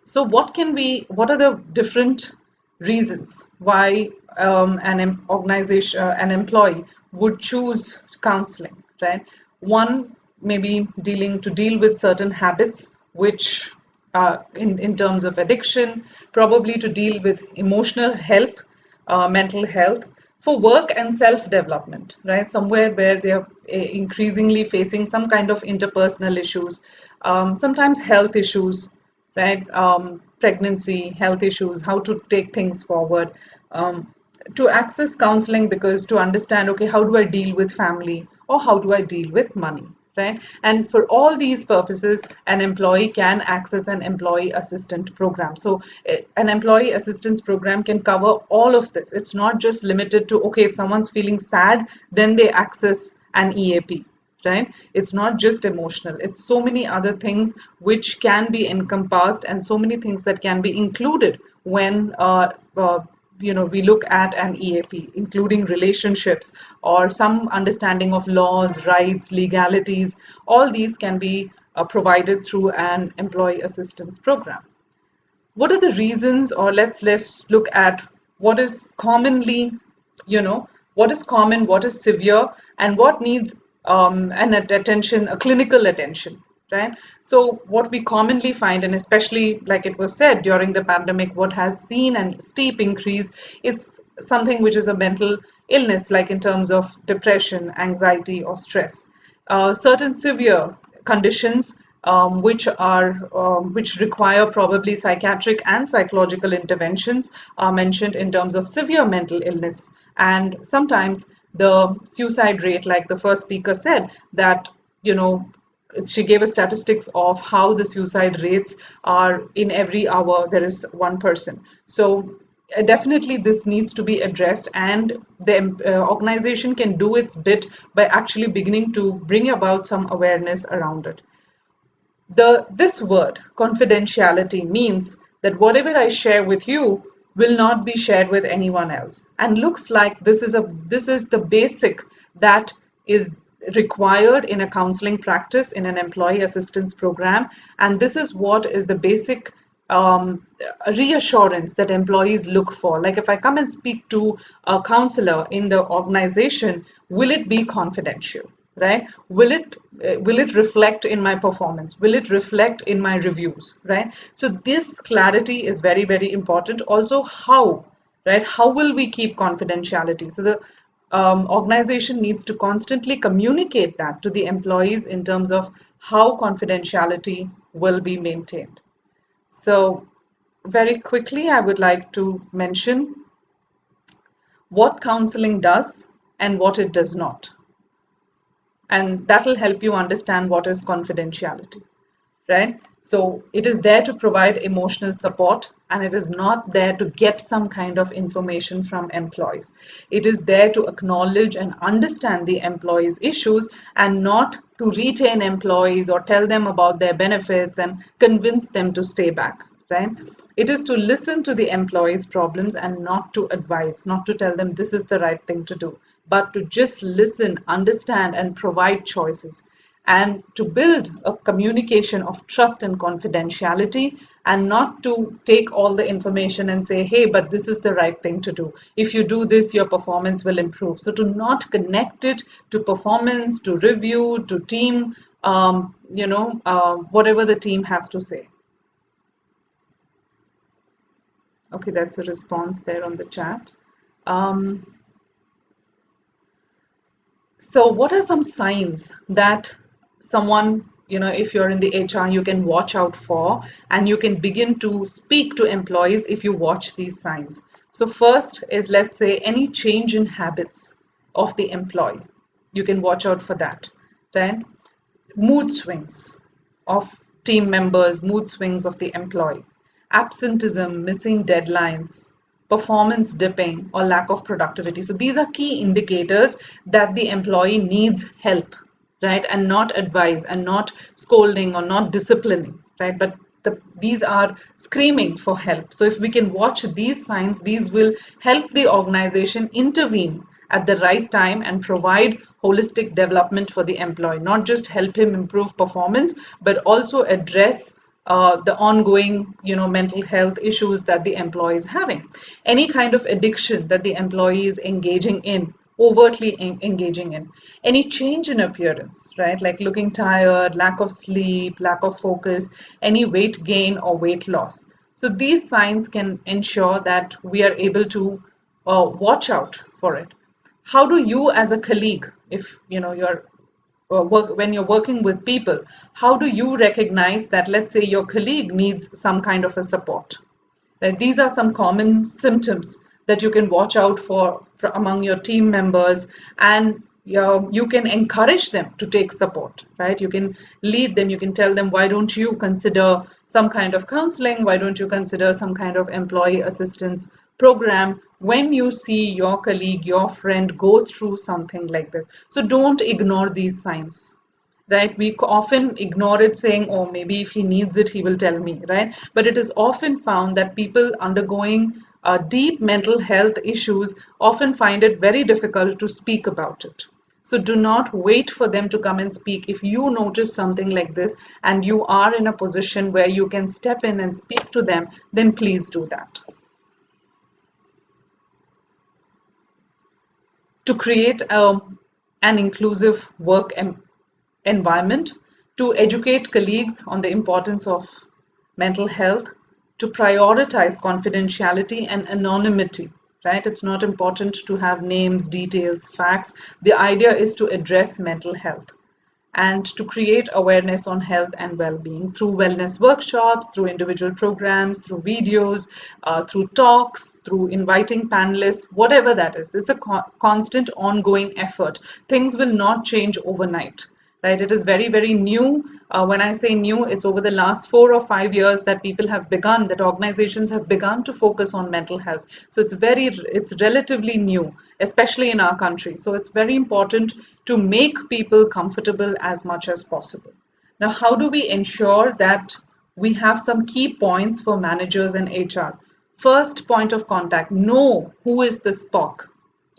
So what are the different reasons why an organization, an employee would choose counseling, right? One, maybe deal with certain habits, which in terms of addiction, probably to deal with emotional health, mental health, for work and self-development, right? Somewhere where they're increasingly facing some kind of interpersonal issues, sometimes health issues, right? Pregnancy, health issues, how to take things forward. To access counseling, because to understand, okay, how do I deal with family, or how do I deal with money, right? And for all these purposes, an employee can access an employee assistant program. So an employee assistance program can cover all of this. It's not just limited to, okay, if someone's feeling sad, then they access an EAP. Right? It's not just emotional. It's so many other things which can be encompassed, and so many things that can be included when we look at an EAP, including relationships or some understanding of laws, rights, legalities. All these can be provided through an employee assistance program. What are the reasons, or let's look at what is commonly, what is common, what is severe, and what needs a clinical attention, right? So what we commonly find, and especially like it was said during the pandemic, what has seen a steep increase is something which is a mental illness, like in terms of depression, anxiety, or stress. Certain severe conditions which require probably psychiatric and psychological interventions are mentioned in terms of severe mental illness. And sometimes the suicide rate, like the first speaker said, that she gave a statistics of how the suicide rates are. In every hour there is one person. So definitely this needs to be addressed, and the organization can do its bit by actually beginning to bring about some awareness around it. This word confidentiality means that whatever I share with you will not be shared with anyone else, and looks like this is the basic that is required in a counseling practice in an employee assistance program. And this is what is the basic reassurance that employees look for. Like, if I come and speak to a counselor in the organization, will it be confidential? Right? Will it reflect in my performance? Will it reflect in my reviews? Right? So this clarity is very, very important. Also, how, right? How will we keep confidentiality? So the organization needs to constantly communicate that to the employees in terms of how confidentiality will be maintained. So very quickly, I would like to mention what counseling does and what it does not. And that will help you understand what is confidentiality, right? So it is there to provide emotional support, and it is not there to get some kind of information from employees. It is there to acknowledge and understand the employees' issues, and not to retain employees or tell them about their benefits and convince them to stay back, right? It is to listen to the employees' problems and not to advise, not to tell them this is the right thing to do, but to just listen, understand, and provide choices, and to build a communication of trust and confidentiality, and not to take all the information and say, hey, but this is the right thing to do. If you do this, your performance will improve. So to not connect it to performance, to review, to team, whatever the team has to say. Okay, that's a response there on the chat. So what are some signs that someone, if you're in the HR, you can watch out for, and you can begin to speak to employees if you watch these signs? So first is, let's say, any change in habits of the employee. You can watch out for that. Then mood swings of team members, mood swings of the employee, absenteeism, missing deadlines, performance dipping, or lack of productivity. So these are key indicators that the employee needs help, right? And not advice, and not scolding, or not disciplining, right? But these are screaming for help. So if we can watch these signs, these will help the organization intervene at the right time and provide holistic development for the employee, not just help him improve performance, but also address the ongoing, mental health issues that the employee is having. Any kind of addiction that the employee is engaging in, overtly engaging in, any change in appearance, right? Like looking tired, lack of sleep, lack of focus, any weight gain or weight loss. So these signs can ensure that we are able to watch out for it. How do you, as a colleague, if you're when you're working with people, how do you recognize that, let's say, your colleague needs some kind of a support? Right? These are some common symptoms that you can watch out for among your team members, and you can encourage them to take support, right? You can lead them, you can tell them, why don't you consider some kind of counseling? Why don't you consider some kind of employee assistance program when you see your colleague, your friend go through something like this? So don't ignore these signs, right? We often ignore it, saying, oh, maybe if he needs it, he will tell me, right? But it is often found that people undergoing deep mental health issues often find it very difficult to speak about it. So do not wait for them to come and speak. If you notice something like this and you are in a position where you can step in and speak to them, then please do that. To create an inclusive work environment, to educate colleagues on the importance of mental health, to prioritize confidentiality and anonymity, right? It's not important to have names, details, facts. The idea is to address mental health, and to create awareness on health and well-being through wellness workshops, through individual programs, through videos, through talks, through inviting panelists, whatever that is. It's a constant ongoing effort. Things will not change overnight, right? It is very, very new. When I say new, it's over the last 4 or 5 years that people have begun, that organizations have begun to focus on mental health. So it's relatively new, especially in our country. So it's very important to make people comfortable as much as possible. Now, how do we ensure that we have some key points for managers and HR? First point of contact, know who is the SPOC,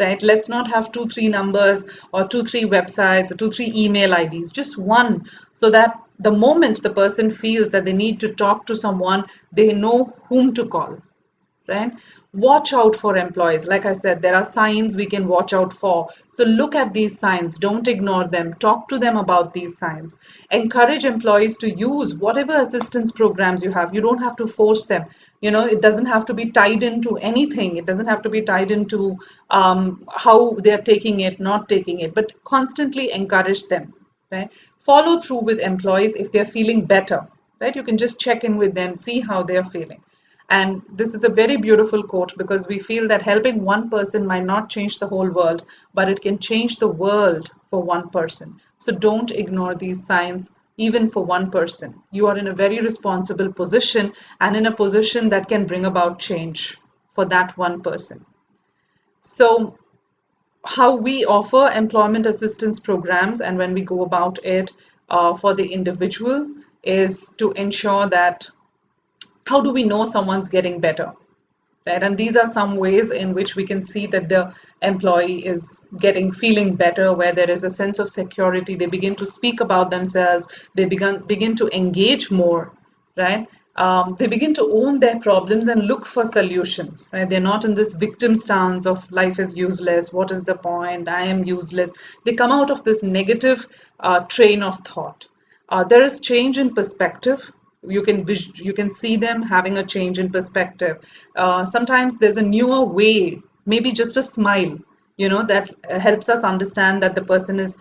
right? Let's not have 2, 3 numbers or 2, 3 websites or 2, 3 email IDs, just one, so that the moment the person feels that they need to talk to someone, they know whom to call, right? Watch out for employees. Like I said, there are signs we can watch out for. So look at these signs, don't ignore them, talk to them about these signs. Encourage employees to use whatever assistance programs you have. You don't have to force them. You know, it doesn't have to be tied into anything. It doesn't have to be tied into how they're taking it, not taking it, but constantly encourage them, right? Follow through with employees if they're feeling better, right? You can just check in with them, see how they're feeling. And this is a very beautiful quote, because we feel that helping one person might not change the whole world, but it can change the world for one person. So don't ignore these signs, even for one person. You are in a very responsible position, and in a position that can bring about change for that one person. So how we offer employment assistance programs and when we go about it for the individual is to ensure that, how do we know someone's getting better, right? And these are some ways in which we can see that the employee is feeling better, where there is a sense of security. They begin to speak about themselves. They begin to engage more, right? They begin to own their problems and look for solutions, right? They're not in this victim stance of life is useless. What is the point? I am useless. They come out of this negative train of thought. There is change in perspective. You can see them having a change in perspective. Sometimes there's a newer way, maybe just a smile, that helps us understand that the person is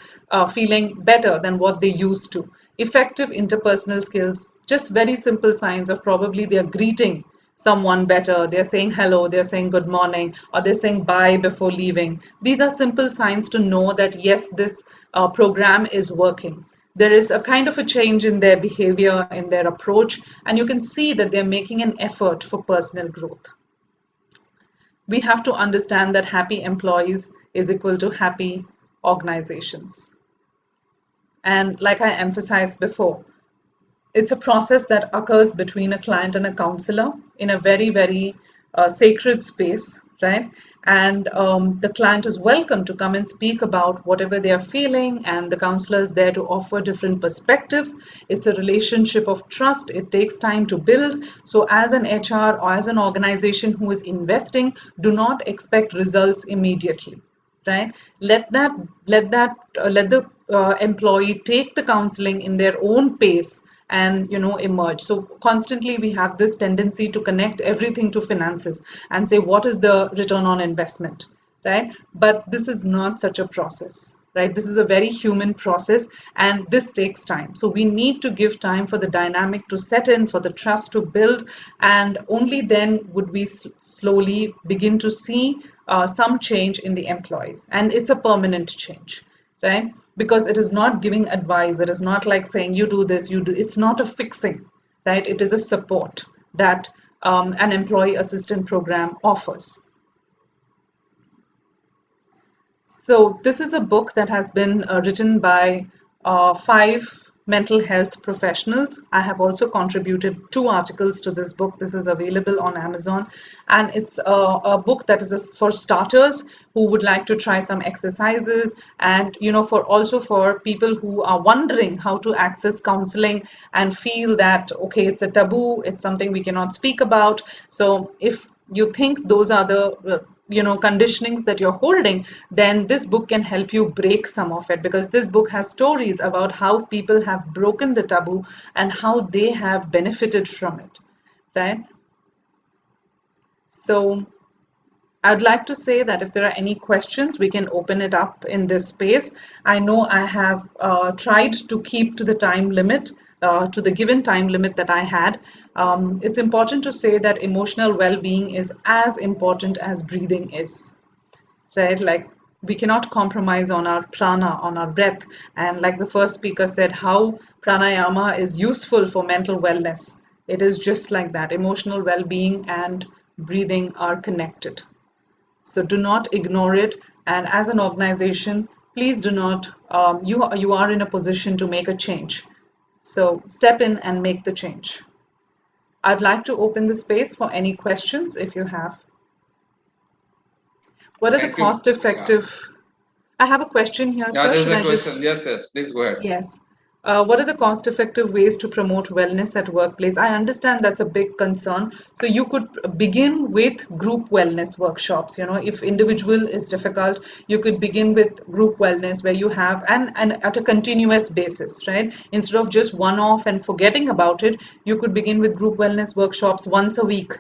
feeling better than what they used to. Effective interpersonal skills, just very simple signs of probably they're greeting someone better, they're saying hello, they're saying good morning, or they're saying bye before leaving. These are simple signs to know that yes, this program is working. There is a kind of a change in their behavior, in their approach, and you can see that they're making an effort for personal growth. We have to understand that happy employees is equal to happy organizations. And like I emphasized before, it's a process that occurs between a client and a counselor in a very, very sacred space, right? And the client is welcome to come and speak about whatever they are feeling, and the counselor is there to offer different perspectives. It's a relationship of trust. It takes time to build. So as an HR or as an organization who is investing, do not expect results immediately, right? Let the employee take the counseling in their own pace and emerge. So constantly we have this tendency to connect everything to finances and say, what is the return on investment, right? But this is not such a process, right? This is a very human process, and this takes time. So we need to give time for the dynamic to set in, for the trust to build, and only then would we slowly begin to see some change in the employees. And it's a permanent change, right? Because it is not giving advice. It is not like saying you do this, you do. It's not a fixing, right? It is a support that an employee assistance program offers. So this is a book that has been written by 5 mental health professionals. I have also contributed 2 articles to this book. This is available on Amazon, and it's a book that is for starters who would like to try some exercises, and for people who are wondering how to access counseling and feel that okay, it's a taboo, it's something we cannot speak about. So if you think those are the conditionings that you're holding, then this book can help you break some of it, because this book has stories about how people have broken the taboo and how they have benefited from it, right? So I'd like to say that if there are any questions, we can open it up in this space. I know I have tried to keep to the time limit, to the given time limit that I had. It's important to say that emotional well-being is as important as breathing is, right? Like we cannot compromise on our prana, on our breath. And like the first speaker said, how pranayama is useful for mental wellness. It is just like that. Emotional well-being and breathing are connected. So do not ignore it. And as an organization, please do not, you are in a position to make a change. So step in and make the change. I'd like to open the space for any questions if you have. What are the Thank you. cost effective? I have a question here, Yeah, sir. there's Should a I question. just? Yes, please go ahead. Yes. What are the cost-effective ways to promote wellness at workplace? I understand that's a big concern. So you could begin with group wellness workshops. You know, if individual is difficult, you could begin with group wellness where you have and at a continuous basis, right? Instead of just one-off and forgetting about it, you could begin with group wellness workshops once a week,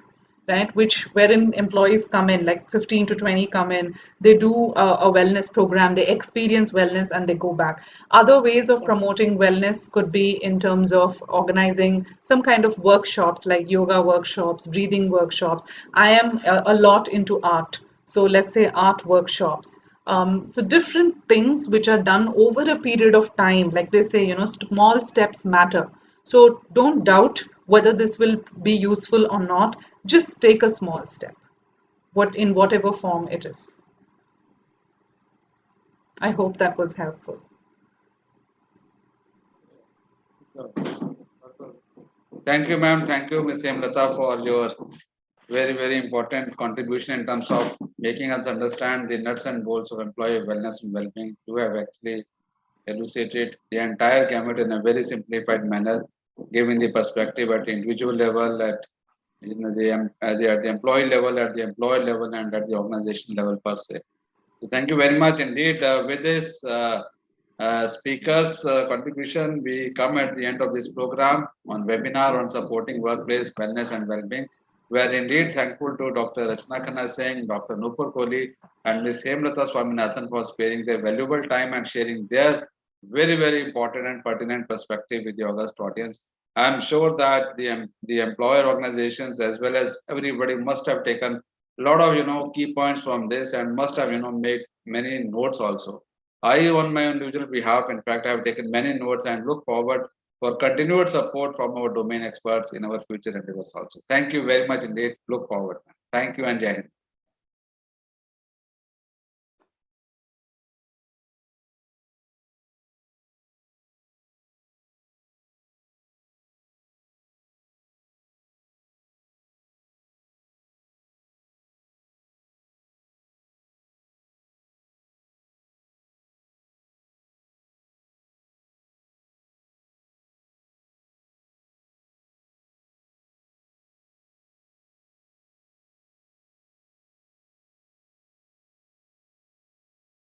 right, which wherein employees come in, like 15 to 20 come in, they do a wellness program, they experience wellness and they go back. Other ways of promoting wellness could be in terms of organizing some kind of workshops like yoga workshops, breathing workshops. I am a lot into art, so let's say art workshops. So different things which are done over a period of time, like they say, you know, small steps matter. So don't doubt whether this will be useful or not. Just take a small step, in whatever form it is. I hope that was helpful. Thank you, ma'am. Thank you, Ms. Hemlata, for your very, very important contribution in terms of making us understand the nuts and bolts of employee wellness and well-being. You have actually elucidated the entire gamut in a very simplified manner, giving the perspective at the individual level, at the employee level, at the employer level, and at the organization level per se. So thank you very much indeed. With this speaker's contribution, we come at the end of this program on webinar on supporting workplace wellness and well-being. We are indeed thankful to Dr. Rachna Khanna Singh, Dr. Nooperkolli, and Ms. Hemlata Swaminathan for sparing their valuable time and sharing their very, very important and pertinent perspective with the august audience. I'm sure that the employer organizations as well as everybody must have taken a lot of key points from this and must have made many notes also. I, on my individual behalf, in fact, I have taken many notes and look forward for continued support from our domain experts in our future endeavors also. Thank you very much indeed. Look forward. Thank you and Jai Hind.